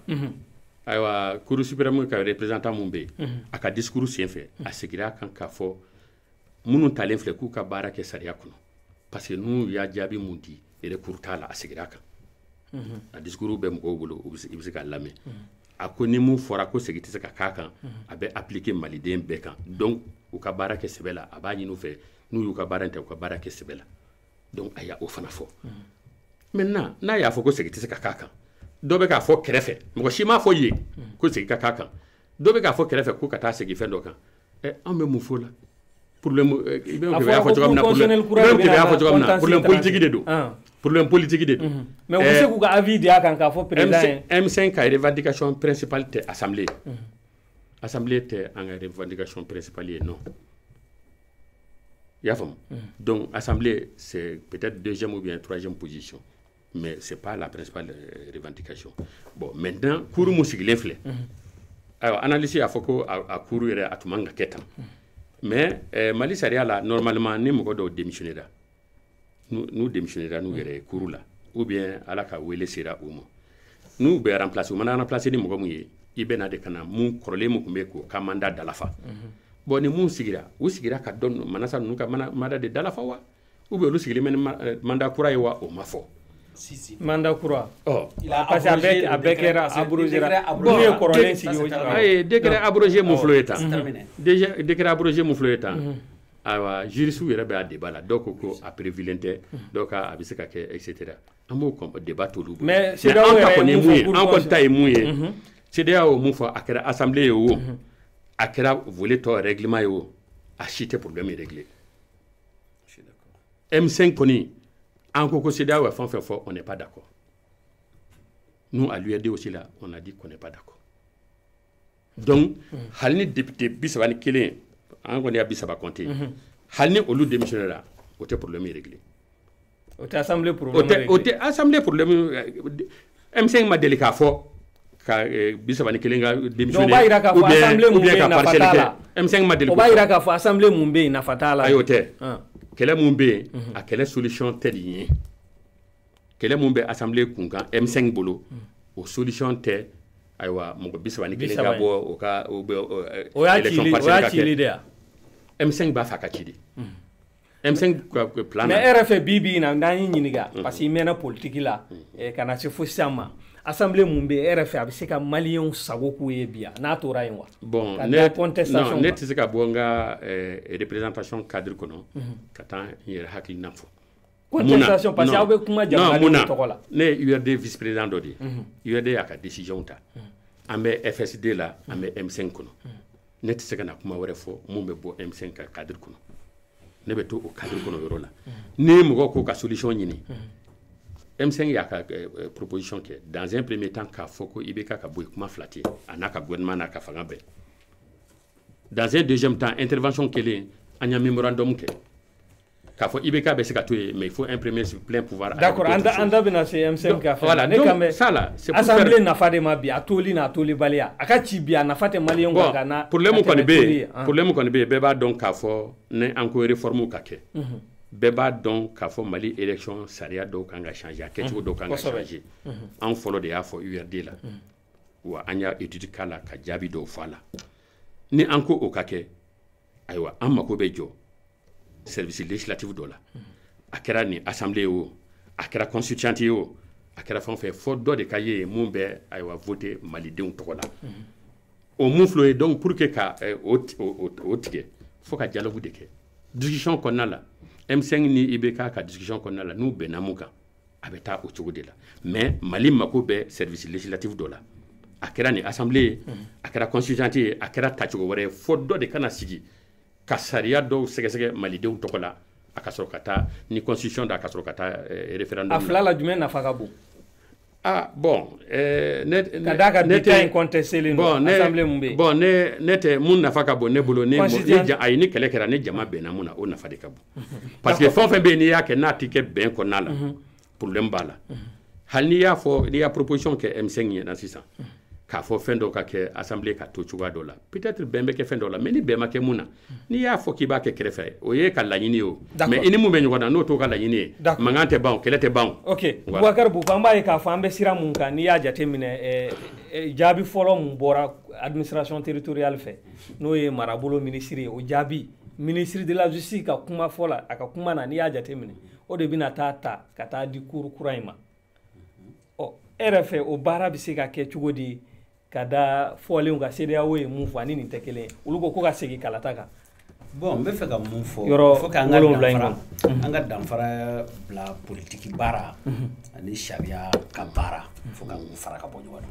ayiwa cour suprême ka représentant mun bɛ yen a ka discours senfɛ a sigira kan k'a fɔ minnu talen filɛ k'u ka baara kɛ sariya kɔnɔ parce que n'u y'a jaabi mun di recours t'a la a sigira kan a discours bɛ mɔgɔw bolo i bɛ se k'a lamɛn a ko ni mun fɔra ko segin tɛ se ka k'a kan a bɛ appliquer maliden bɛɛ kan donc u ka baara kɛ sɛbɛ la a b'a ɲini u fɛ n'u y'u ka baara in ta u ka baara kɛ sɛbɛ la donc a y'a o fana fɔ maintenant n'a y'a fɔ ko segin tɛ se ka k'a kan dɔ bɛ k'a fɔ kɛrɛfɛ mɔgɔ si m'a fɔ ye ko segin ka k'a kan dɔ bɛ k'a fɔ kɛrɛfɛ ko ka taa segin fɛn dɔ kan anw bɛ mun fɔ la problème i bɛ y'a fɔ cogo min na problème politique de don problème politique de don mais u bɛ se k'u ka avis di a kan k'a fɔ président ye M5 ka revendication principale tɛ assemblée assemblée tɛ an ka revendication principale ye non i y'a faamu donc assemblée c'est peut-être deuxième ou bien troisième position mais c'est pas la principale revendication bon maintenant cour mun sigilen filɛ ayiwa analyse y'a fɔ ko a cour yɛrɛ a tun man ka kɛ tan mais Mali sariya la normalement ni mɔgɔ dɔw démissionnera n'u démissionnera n'u yɛrɛ ye cour la ou bien ala ka wele sera u ma n'u bɛ remplacer u mana remplacer ni mɔgɔ mun ye i bɛ na de ka na mun kɔrɔlen mun tun bɛ k'o ka mandat dalafa bon ni mun sigira u sigira ka dɔn manasa ninnu ka mandat de dalafa wa ou bien olu sigilen bɛ ni mandat kura ye wa o ma fɔ mandat kura parce que a bɛɛ kɛra abrogé n'u ye kɔrɔlen sigi o ayi décret abrogé mun filɛ tan déjà décret abrogé mun filɛ tan ayiwa juriste yɛrɛ bɛ a débat la dɔw ko a prévilen tɛ dɔw ka a bɛ se ka kɛ et cetera an b'o débat t'olu bolo mais CEDEAO an ta kɔni ye mun ye an kɔni ta ye mun ye CEDEAO mun fɔ a kɛra assemblée ye o a kɛra volet tɔ règlement ye o a si tɛ problème réglé M5 kɔni an ko CEDEAO ye fɛn fɛn fɔ on n'est pas d'accord nous à l'UED aussi là on a dit qu'on n'est pas d'accord donc hali ni député 31 an kɔni y'a 30 compté hali ni olu démissionnera o tɛ problème réglé o tɛ assemblée problème réglé o tɛ assemblée problème M5 ma deli k'a fɔ ka 31 ka démissionner o b'a yira k'a fɔ assemblée mun bɛ yen nafa t'a la M5 ma deli o b'a yira k'a fɔ assemblée mun bɛ yen nafa t'a la ayi o tɛ kɛlɛ mun bɛ yen a kɛlɛ solution tɛ nin ye kɛlɛ mun bɛ assemblée kunkan M5 bolo o solution tɛ ayiwa mɔgɔ 31 ka bɔ o ka o y'a cili de ya M5 b'a fɛ a ka ci de M5 plan mais RFA bibi na ndani nyiniga parce que mena politique la kana se fo sama assemblée mumbe RFA bi se ka malien sago ku yebia na to raywa bon net se ka bonga représentation cadre kono kata yer hakli nafo contestation parce que abe kuma jamana to kola ne URD vice président dodi URD aka décision ta ambe FSD la ambe M5 kono net se kana kuma wore fo mumbe bo M5 cadre kono ne be to o cadre kono yoro la ne mo ko ka solution nyini M5 ya ka proposition ke dans un premier temps ka foko ibeka ka boy kuma flatter anaka gouvernement na ka fanga be dans un deuxième temps intervention kele anya memorandum ke ka fo ibeka be se ka to mais il faut imprimer sur plein pouvoir. D'accord, anda bina c'est M5 ka fait voilà donc ça là c'est pour assemblée na fa de ma bi atoli na atoli balia akachi bi na fate malien bon, na problème ko ne be ba donc ka fo ne encore réforme ka ke beba donc ka fo Mali élection saria do kanga changer quelque do kanga changer en follow de ya fo URD la wa anya étude kala ka jabi do fala ni anko o kake aywa amma ko be jo service législatif do la akera ni assemblée o akera constituante o akera fon fait fo do de kaye mun be aywa voter Mali de to la o mun floé donc pour que ka o tige faut ka dialogue de ke discussion qu'on a là M5 ni IBK ka discussion qu'on a là nous benamuka abeta o tugo de la mais Mali mako be service législatif do la akera ni assemblée akera constituante akera tachugo wore fo do de kana sigi ka sariya do sege Mali de to la akasoro kata ni constitution da akasoro kata référendum afla la jumen na fakabu bon kadaka détail contesté le assemblée mumbe bon ne mun nafa ka bon ne bolo ne ay ni kele kera ne jama be na muna o nafa de ka bon parce que fon be ni ya ke na tike ben ko nala problème bala hal ni ya fo ni ya proposition que M5 na 600 ka fo fendo ka ke assemblée ka to chuga dola peut-être bembe ke fendo la mais ni be ma ke muna ni ya fo ki ba ke krefe o ye ka lañini o mais ini mu be nyogona no to ka lañini mangante ban kelete ban OK Boubacar bu pamba e ka fambe sira mun ka ni ya jate mine jabi folo mun bora administration territoriale fait no ye marabolo ministre o jabi ministre de la justice ka kuma fola aka kuma na ni ya jate mine o de bina tata kata di kuru kuraima o RFA o bara bi se ka ke chugodi kada fole nga CEDEAO e mun fani ni tekele ulugo ko ka segi kalata ka bon be fe ka mun fo fo ka anga danfara bla politique bara ani sharia ka bara fo ka fara ka bonyo wala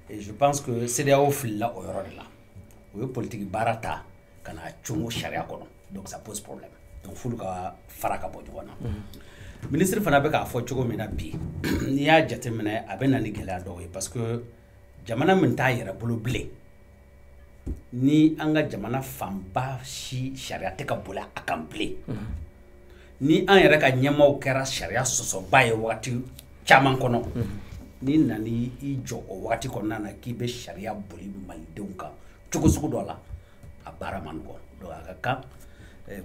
et je pense que CEDEAO filla o yoro de la o politique bara ta kana chungo sharia kono donc ça pose problème donc fulu ka fara ka bonyo wala ministre fana be ka fo chogo mina bi ni ya jate mina abena ni gela do parce que jamana min ta yɛrɛ bolo bilen ni an ka jamana fanba si sariya tɛ ka boli a kan bilen ni an yɛrɛ ka ɲɛmaaw kɛra sariya sɔsɔba ye wagati caman kɔnɔ ni nani i jɔ o wagati kɔnɔna na k'i bɛ sariya boli malidenw kan cogo sugu dɔ la a baara man nɔgɔn donc a ka kan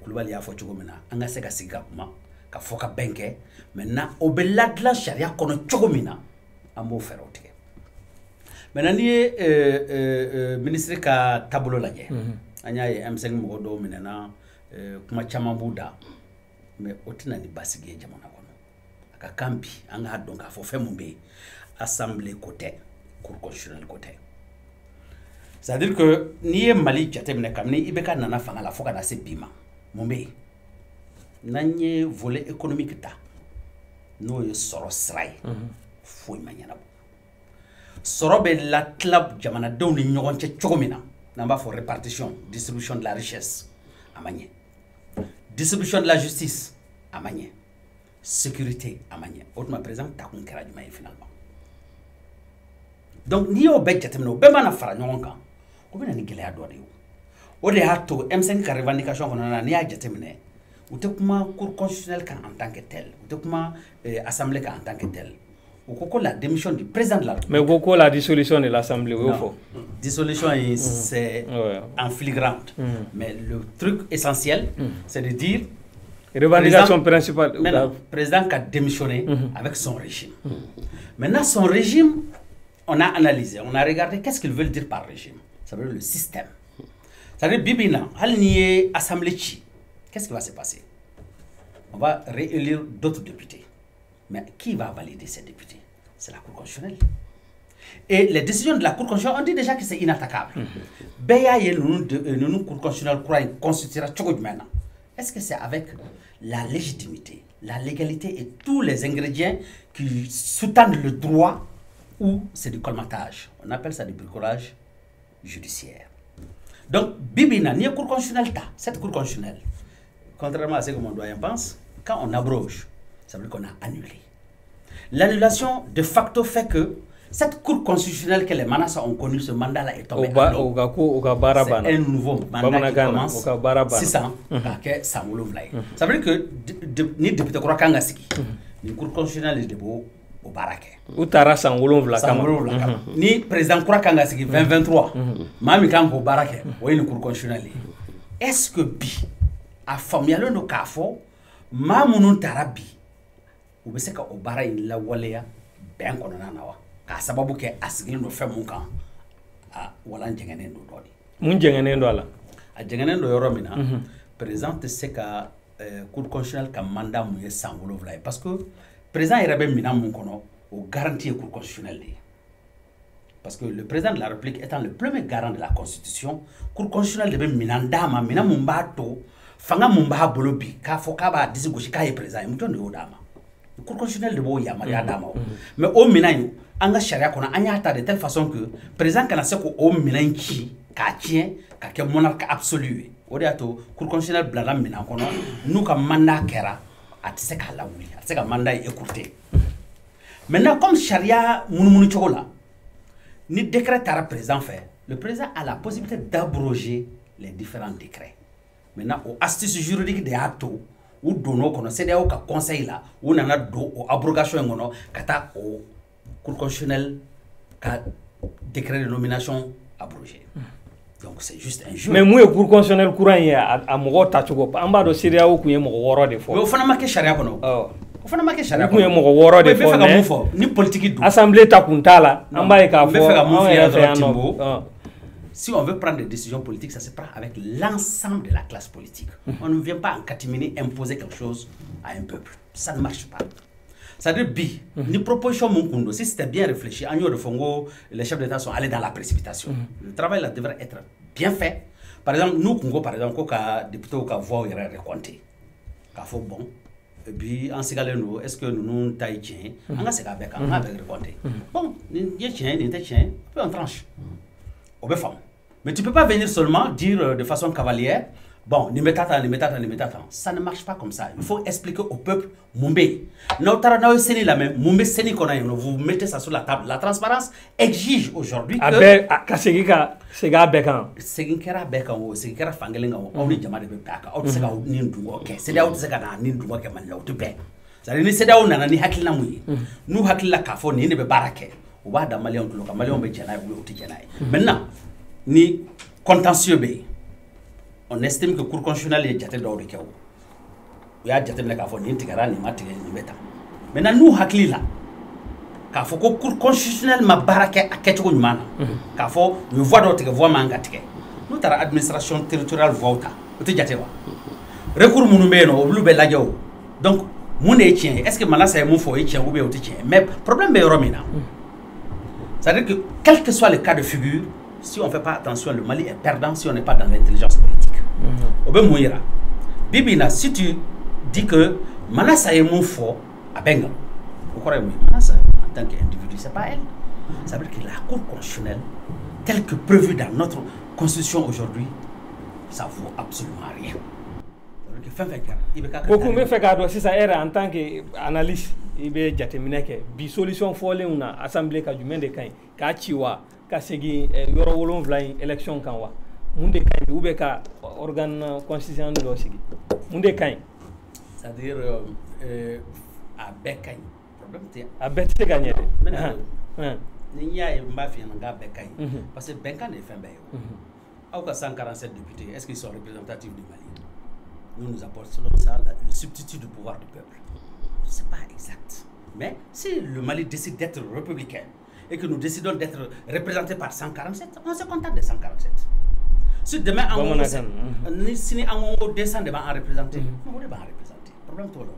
Kulibali y'a fɔ cogo min na an ka se ka sigi ka kuma ka fɔ ka bɛn kɛ maintenant o bɛ ladilan sariya kɔnɔ cogo min na an b'o fɛɛrɛw tigɛ. Maintenant ni ministre ka tableau lajɛ an y'a ye M5 mɔgɔ dɔw minɛna kuma caman b'u da mais o tɛna ni basigi ye jamana kɔnɔ a ka kan bi an k'a dɔn k'a fɔ fɛn mun bɛ yen assemblée ko tɛ cour constitutionnelle ko tɛ c'est à dire que n'i ye Mali jateminɛ kabini IBK nana fanga la fo ka na se bi ma mun bɛ yen n'an ye volet économique ta n'o ye sɔrɔ sira ye foyi ma ɲɛnabɔ sɔrɔ bɛ latila jamanadenw ni ɲɔgɔn cɛ cogo min na n'an b'a fɔ répartition distribution de la richesse a ma ɲɛ distribution de la justice a ma ɲɛ sécurité a ma ɲɛ o tuma président ta kun kɛra jumɛn ye finalement donc n'i y'o bɛɛ jateminɛ o bɛɛ mana fara ɲɔgɔn kan o bɛ na ni gɛlɛya dɔ de ye o de y'a to M5 ka revendication kɔnɔna na n'i y'a jateminɛ u tɛ kuma cour constitutionnelle kan en tant que tel u tɛ kuma assemblée kan en tant que tel ou que la démission du président de la République. Mais pourquoi la dissolution de l'Assemblée? Dissolution, c'est en filigrante. Mais le truc essentiel, c'est de dire... Revendication principale. Le président qui a démissionné avec son régime. Maintenant, son régime, on a analysé, on a regardé qu'est-ce qu'ils veulent dire par régime. Ça veut dire le système. Ça veut dire, Bibina, Halnié, Assemblée, qu'est-ce qui va se passer? on va réélire d'autres députés. Mais qui va valider ces députés? C'est la Cour constitutionnelle. Et les décisions de la Cour constitutionnelle, on dit déjà que c'est inattaquable. Nous, Cour constitutionnelle, constituera. Est-ce que c'est avec la légitimité, la légalité et tous les ingrédients qui sous-tendent le droit, ou c'est du colmatage? On appelle ça du bricolage judiciaire. Donc, Bibina, ni Cour constitutionnelle, cette Cour constitutionnelle, contrairement à ce que mon doyen pense, quand on abroge, ça veut dire qu'on a annulé. L'annulation, de facto, fait que cette Cour constitutionnelle que les Manassa ont connu, ce mandat-là est tombé à l'eau. C'est un nouveau mandat qui commence 600 Ça veut dire que ni député Kourakanga Siki, ni Cour constitutionnelle est au Baraké. Ou Tara Sangolon Ni président Kourakanga Siki 2023, Mami Kanko Baraké, ou une Cour constitutionnelle. Est-ce que Bi a formé le Kafo, Mamounou Tarabi, ou bien c'est qu'au Baraké la Walea, ben qu'on en a. Ka sababu ke asigil no fem mun kan wala njengene ndo dodi mun jengene ndo ala a jengene ndo yoro mina président se ka cour constitutionnelle ka mandat mu ye sangulo vla parce que président irabe mina mun kono o garantie cour constitutionnelle parce que le président de la République étant le premier garant de la constitution cour constitutionnelle de mina ndama mina mun ba to fanga mun ba bolobi ka foka ba disi goshi ka ye président mu to ndo dama cour constitutionnelle de bo ya maria dama mais au minayo anga sharia kona anya de telle façon que président kana se ko o minan ki ka tien ka ke monarque absolu o de ato cour constitutionnelle blala minan kono nous ka mandat kera atse ka lawuli atse ka mandat écourté maintenant comme sharia munu chokola ni décret tara président fait le président a la possibilité d'abroger les différents décrets maintenant au astuce juridique de ato ou dono kono c'est au ka conseil là ou nana do o abrogation ngono kata o Cour constitutionnelle a décret de nomination abrogé. Donc c'est juste un jeu. Mais moi, Cour constitutionnelle courant à mon tachugo, en bas de Syria ou qui est mon woro de fois. Mais au fond, ma charia kono. Au fond, ma charia kono. Mon woro de fois. Ni politique. Assemblée takuntala, en bas et si on veut prendre des décisions politiques, ça se prend avec l'ensemble de la classe politique. On ne vient pas en catimini imposer quelque chose à un peuple. Ça ne marche pas. C'est-à-dire, ni proposition Munkundo, si c'était bien réfléchi, Agneau de Fongo, les chefs d'État sont allés dans la précipitation. Le travail là devrait être bien fait. Par exemple, nous, Congo, par exemple, quand les députés ont voix, ils auraient recompté. Quand faut bon. Et puis, en ce cas-là, est-ce que nous taillons, on a ce qu'on a recompté. Bon, il y a on tranche. On peut faire. Mais tu ne peux pas venir seulement dire de façon cavalière. Bon, ça ne marche pas comme ça. Il faut expliquer au peuple Mumbai. Vous mettez ça sur la table. La transparence exige aujourd'hui que... Maintenant, ni contentieux. On estime que le cour constitutionnelle est déjà dans le cas. Il y a déjà des cas où ni tigara ni matière ni bêta. Maintenant nous hakli là. Quand faut que le cour constitutionnelle ma barake à quelque chose mana. Quand faut nous voir d'autres voix mangatike. Nous t'as administration territoriale voita. Tu déjà te vois. Recours mounumé no blue belagio. Donc mon tien. Est-ce que maintenant c'est mon faux tien ou bien tien. Mais problème est romina. C'est-à-dire que quel que soit le cas de figure, si on ne fait pas attention, le Mali est perdant si on n'est pas dans l'intelligence politique. Mouira. Bibina, si tu dis que Manassa est mon fort à Bengal, vous croyez Manassa en tant qu'individu, ce n'est pas elle. Ça veut dire que la Cour constitutionnelle, telle que prévue dans notre constitution aujourd'hui, ça ne vaut absolument rien. Beaucoup me fait cadeau si ça era en tant qu'analyste, il y a des solutions folles une assemblée qui a du monde ka chiwa ka segi yoro wolon vlain élection kan wa munde kan ube ka organe constitutionnel do sigi munde kan c'est-à-dire a bekay problème te a bette gagner ni ya e mbafi nga bekay parce que benkan est fin bay au ka 147 députés est-ce qu'ils sont représentatifs du Mali? Nous nous apportons ça le substitut du pouvoir du peuple. C'est pas exact. Mais si le Mali décide d'être républicain et que nous décidons d'être représentés par 147, on se contente de 147. Si demain, si on descend devant en représenter, on va représenter. problème to lo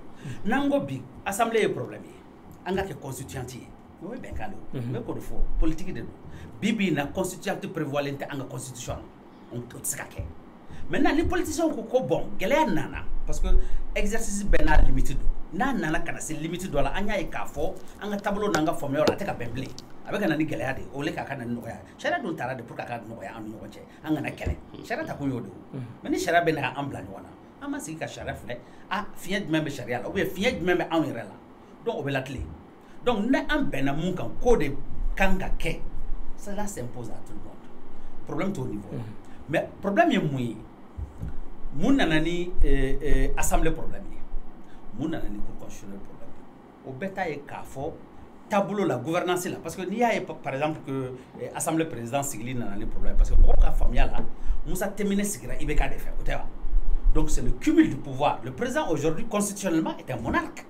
nango bi assemblée est problème anga ke constituante oui ben kalo mais ko fo politique de bibi na constituante prévoyante anga constitution on tout ça ke maintenant les politiciens ko bon gele nana parce que exercice bena limité na nana kana c'est limité do la anya e ka fo anga tableau nanga formé la te ka bemble avec un ani gele ade o le ka kana no ya shara don tara de pour ka ka no ya anu no che anga na kele shara ta ko yodo mais ni shara bena amblani wana ama sigi ka shara fle a fiye de même sharia la ou bien fiye de même en yere la donc o be la clé donc na am bena mun kan ko de kanga ke cela s'impose à tout le monde problème to au niveau mais problème est mouillé mun nana ni assemblée problème mun nana ni cour constitutionnelle problème au beta e ka fo tableau la gouvernance là parce que il y a par exemple que assemblée président sigli nana ni problème parce que ko ka famia là Moussa Temene sigira ibeka de faire donc c'est le cumul du pouvoir. Le président aujourd'hui constitutionnellement est un monarque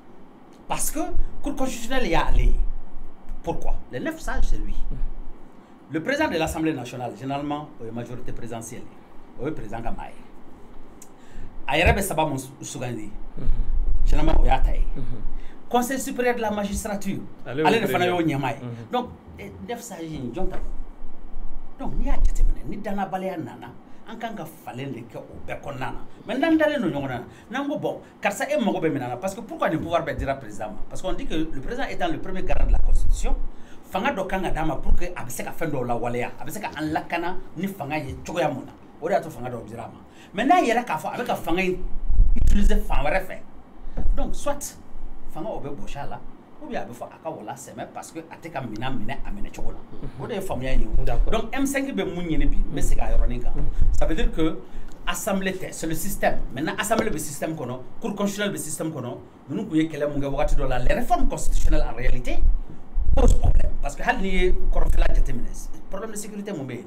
parce que cour constitutionnelle y a allé. Pourquoi? Les 9 sages c'est lui. Le président de l'Assemblée nationale généralement majorité présidentielle le président Kamaye ayerebe saba Sugandi généralement oyataye conseil supérieur de la magistrature allez ne fana yo nyamay donc 9 sages ni jonta donc ni a jetemene ni dana balaya nana en kan ka falen de ke o be konnana mais nan dalen no nyongona nango bon car ça est mago be menana parce que pourquoi le pouvoir be dira président parce qu'on dit que le président étant le premier garant de la constitution fanga do kanga dama pour que abse ka fendo la walaya abse ka an lakana ni fanga ye chogoya mona o da to fanga do dira ma maintenant yera ka fo avec ka fanga utiliser fanga refe donc soit fanga o be boshala ou bien faut aka wala sema parce que ateka mina amene chogola o de famia ni donc M5 be munyene bi be se ga yoroninga ça veut dire que assemblée c'est le système maintenant assemblée le système kono cour constitutionnelle le système kono nous ko yekele mu nga wakati do la les réformes constitutionnelles en réalité pose problème parce que hal ni korofela déterminé problème de sécurité mo be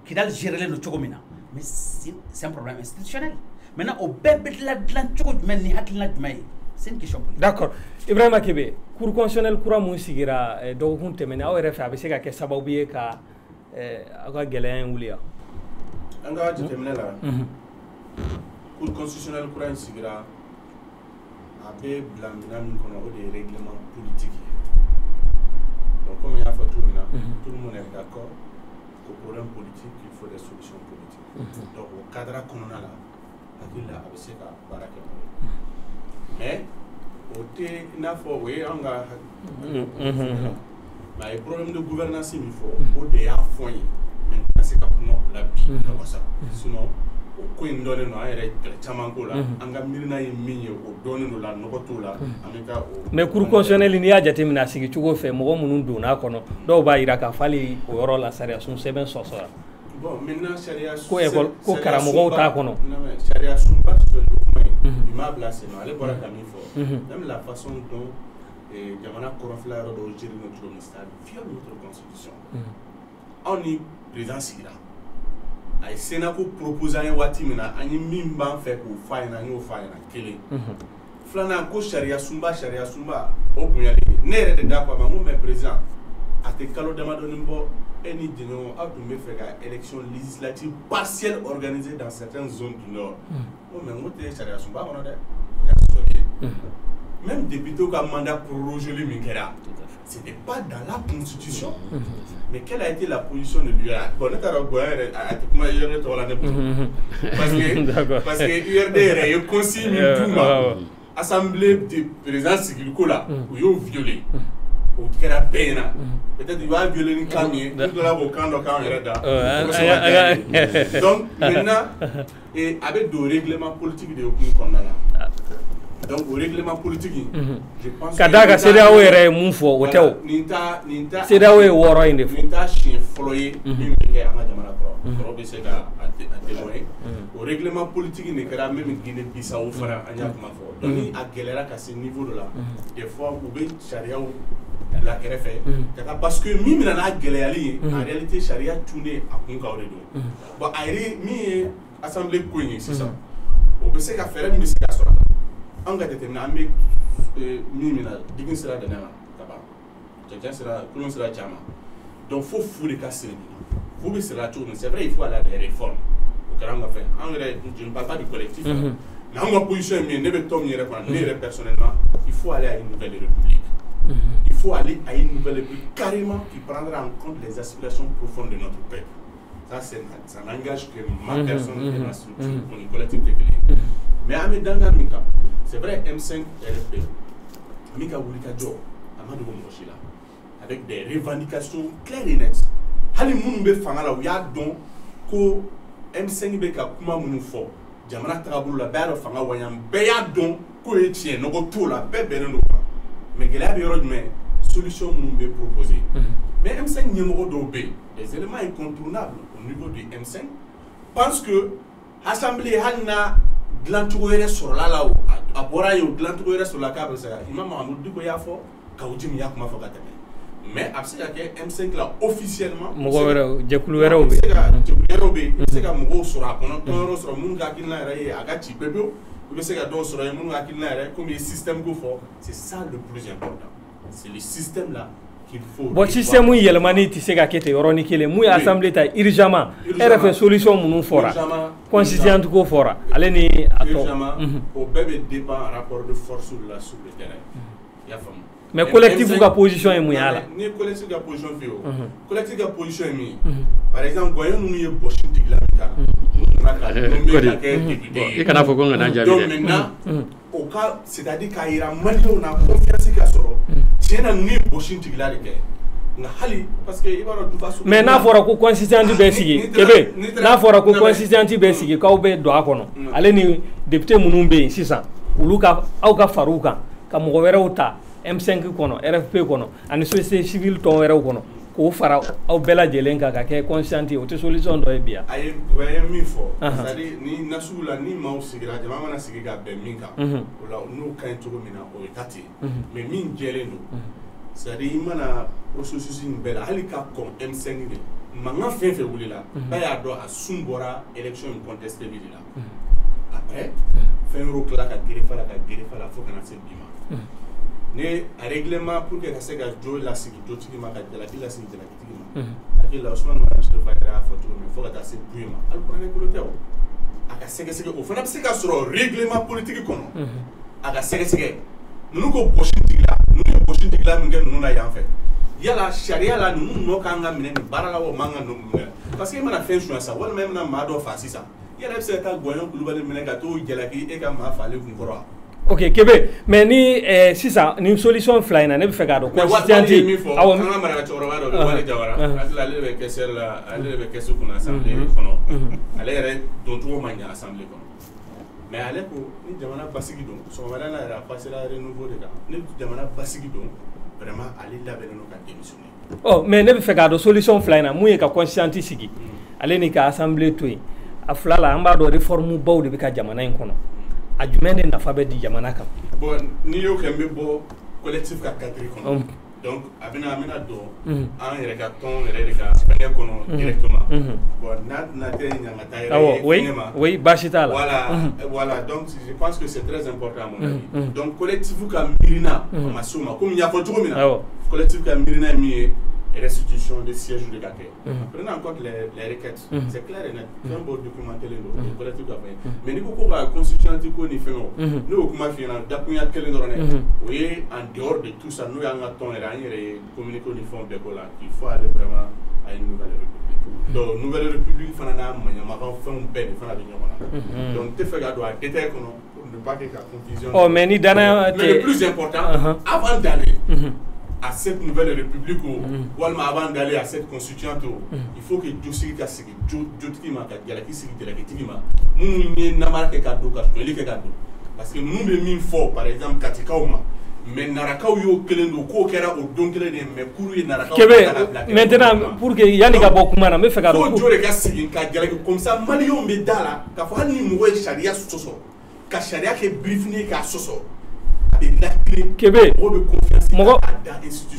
qui dal gérer le chogomina mais c'est un problème institutionnel maintenant au bébé la chogo men ni hakilna dmay c'est une question politique. D'accord. Ibrahima Kebe, cour constitutionnelle kura mun sigira do hun temene aw refa be se ka ke sababu ye ka aga gelen wuliya. Anga temene la. Cour constitutionnelle kura mun sigira abe blamina min kono o des règlements politiques. Donc comme il y a fait tout le monde est d'accord qu'au problème politique il faut des solutions politiques. Donc au cadre communal là, akila abe se ka baraka. Mais côté n'a pas oui on a mais le problème de gouvernance il faut au déjà foyer maintenant c'est comme la vie comme ça sinon au coin donné no ay rek chamango la anga mirina yimmi o donné no la nokoto la ameka mais cour constitutionnelle ni ya jatemina sigi chugo fe mo munun do na kono do ba ira ka fali o yoro la saria sun seben sosora bon maintenant charia ko école ko karamo ta kono charia sun pas il m'a placé non allez voir la même la façon dont Jamana Korofla do gérer notre ministère viole notre constitution on y président Sigira ay Sénat ko proposer un wati mina ani mimba fait ko faina no faina kele flana ko sharia sumba o bunyali nere de d'accord ma mon président ate kalo demande nimbo eni dino a dum fait ka élection législative partielle organisée dans certaines zones du nord o mais ngote sharia sumba on a même député qui a mandat prorogé le Minkera, ce n'est pas dans la constitution. Mais quelle a été la position de l'URD? Bon, parce que l'URD est consigne tout assemblée de président Sigilko là, où ils ont violé. Au Kerapena, peut-être il va violer une camille, tout là au camp de donc maintenant, et avec des règlements politiques de Okun donc au règlement politique je pense Kadaga CEDEAO ere munfo hotel ninta CEDEAO e woro inde fo ninta chien floyer bimeke anga jamana pro be se ga a témoigner au règlement politique ne kera même Guinée Bissau fara anya kuma fo donc ni a gelera ka ce niveau de là des fois ou be charia ou la kerefe parce que mi na geleli en réalité charia tourner à kunka o do bon ayri mi assemblée koini c'est ça o be se ka faire mi se ka so on a déterminé amé minimina digin sera de nana kaba quelqu'un sera colon sera chama donc faut fouler casser faut be sera tout c'est vrai il faut aller à des réformes au caranga fait en vrai je ne parle pas du collectif mais en position est ne be tom yere personnellement il faut aller à une nouvelle république. Il faut aller à une nouvelle république carrément qui prendra en compte les aspirations profondes de notre peuple. Ça n'engage que ma personne et ma structure, mon collectivité. Mais à Medanga Mika, c'est vrai, M5 RFP, Mika Wulika Jo, Amadou Moshila, avec des revendications claires et nettes. Hali Mounbe Fangala, où il y a donc que M5 Beka Kuma Mounfo, Jamana Trabou, la Bère Fanga Wayam, Beya donc, Koetien, Nogo Tout, la Bère Benenopa. Mais il y a des solutions Mounbe proposées. Mais M5 numéro 2B, les éléments incontournables au niveau du M5, pense que l'Assemblée Hanna Glantouré sur la là, à Borayo, Glantouré sur la câble, il m'a demandé de quoi il faut, Kaoudim Yakma Fogatame. Mais après, M5 là, officiellement, c'est ça le plus important. C'est le système là qu'il faut. Bon, système où il y a le mani, tu sais qu'à Yoroni qui est mouillé assemblée, urgemment. Elle fait solution, mon fora. Constituant tout au fora. Allez, ni urgemment, au bébé dépend un rapport de force sur le terrain. Mais collectif ou la position est mouillée là. Ni collectif la position fait. Collectif la position est mouillée. Par exemple, voyons nous y bossing de la donc maintenant, au cas, c'est-à-dire qu'il y a un mal on a confiance qu'il y a solo. Tiens, nous y bossing de la parce que il va mais n'a fora ko consistant du besigi kebe n'a fora ko consistant du besigi ka obe do akono ale ni député munumbe 600 uluka au ka faruka ka mo wera uta M5 kono RFP kono ani société civile ton wera kono ko fara au bela jelenga ka ke conscienti o te solution do e bia ay waye mi fo c'est-à-dire ni nasula ni maw sigira jama mana sigiga be minka wala no kan to mina o tati mais min jelendo c'est-à-dire imana processus ni bela halika kon M5 ni manga fe wulila ba ya do a sumbora élection contesté bilila après fin rokla ka gerefa la fo kana se bima ne a règlement pour que ça ga jo la sigi jo tigi ma ka la bila sigi la tigi ma akila Ousmane ma se fa ra photo mais faut que ça bouima al prendre ko loteo aka sege o fana se ka soro règlement politique kono aka sege nous ko boshin tigla nous boshin tigla ngel nous na ya en fait yala sharia la nous no kanga mine ni barala wo manga no parce que mana fait choix ça wala même na ma do fa ça yala se ka goyon kulubale mine ka to jelaki e ka ma fale kun koro. Ok, Kébé, mais ni si ça, ni solution fly na ne fait gado. Constituanti. Awa kanga mara chorwa do wale jawara. Atla le be kesel la, ale be kesu kuna assemblée kono. Ale re don to manya assemblée kono. Mais ale ko ni jamana basigi don, so wala na ra passer la renouveau de ga. Ni jamana basigi don, vraiment ale la be no ka démissionner. Oh, mais ne fait gado solution fly na muye ka constituanti sigi. Ale ni ka assemblée toy. Afla la amba do réforme baw de be ka jamana en kono. A jumɛn de nafa bɛ di jamana kan. Bon n'i y'o kɛ n bɛ bɔ collectif ka cadre kɔnɔ. Donc a bɛna dɔn an yɛrɛ ka tɔn yɛrɛ de ka fɛngɛ kɔnɔ directement. Bon n'a tɛ ɲangata yɛrɛ fɛngɛ ma. Oui baasi t'a la. Voilà donc je pense que c'est très important à mon avis. Donc collectif ka miirina a ma se o ma komi n y'a fɔ cogo min na. Collectif ka miirina ye min ye restitution des sièges de Gaké. Prenez en compte les requêtes. C'est clair et net. C'est un beau documenté le collectif a fait. Mais nous avons la constitution qui nous fait. Nous avons fait un d'appui quel oui, en dehors de tout ça, nous avons communiqué au niveau de Bola qu'il faut aller vraiment à une nouvelle république. Donc, nouvelle république, il faut faire un bel de donc, tu fais garder à détail pour ne pas qu'il y ait confusion. Oh, mais le plus important, avant d'aller à cette nouvelle république ou avant d'aller à cette constituante, il faut que dossier ka sigi jotiki ma ka galaki sigi de la kitima nous ni na marque cadeau ka toli ka cadeau parce que nous de min fort par exemple katikauma mais narakaw yo kelendo ko kera o donkele de mais kuru ye narakaw maintenant pour que yani ka bokuma na me fe ka do ko jore ka sigi ka galaki comme ça malion be dala ka fa ni mo we sharia soso ka sharia ke briefing ka soso Kébé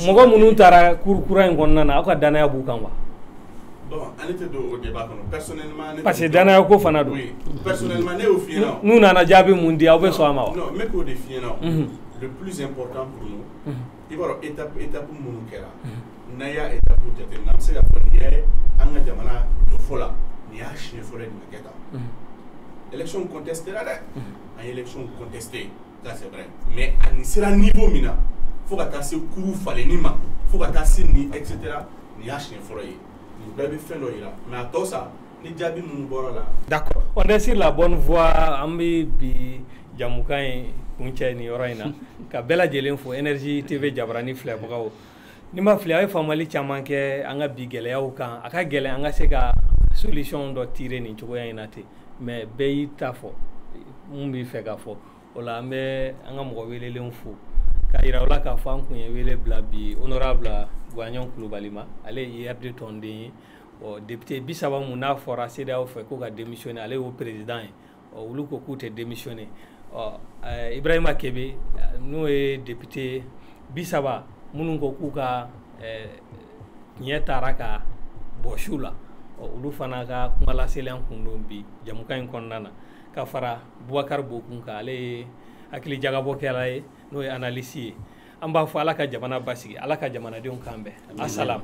mogo munu tara kurkura en konna na aka danaya bu kan wa bon on était au débat personnellement parce que danaya ko fana do oui personnellement né au final nous na jabi mundi aw be so ama wa non mais ko défier non le plus important pour nous il va étape munu kera na ya étape jate na se ya foni ya anga jamana do fola ni ya chine fola ni maketa élection contestée là une élection contestée ça c'est vrai mais à sera niveau mina faut que tasser courou fallait ni ma faut que tasser ni etc ni a chien foroye ni bébé fait là mais à tout ça ni diabi mon bord là d'accord on est sur la bonne voie ambi bi jamukan kunche ni oraina ka bela jelen fo energy tv jabrani fle bagaw ni ma fle ay famali chaman ke anga bi gele yaw kan aka gele anga se ka solution do tirer ni chogo yanate mais be ta fo mumbi fe ka fo ola me anga mo welele fo ka ira ola ka fa kun ye wele bla bi honorable Gwanyon Koulibalima ale yerde tondi o député bisaba muna fora ceda o fe ko ka démissionner ale au président o wulu ko kute démissionner Ibrahima Kebe nous est député bisaba munun ko kuka nyetara ka boshula ulu fana ka kumala selen kundo bi jamukan konnana ka fara Boubacar Bokun ka ale akili jagabo kala no analyse amba fo ala ka jamana basigi ala ka jamana de on kambe assalam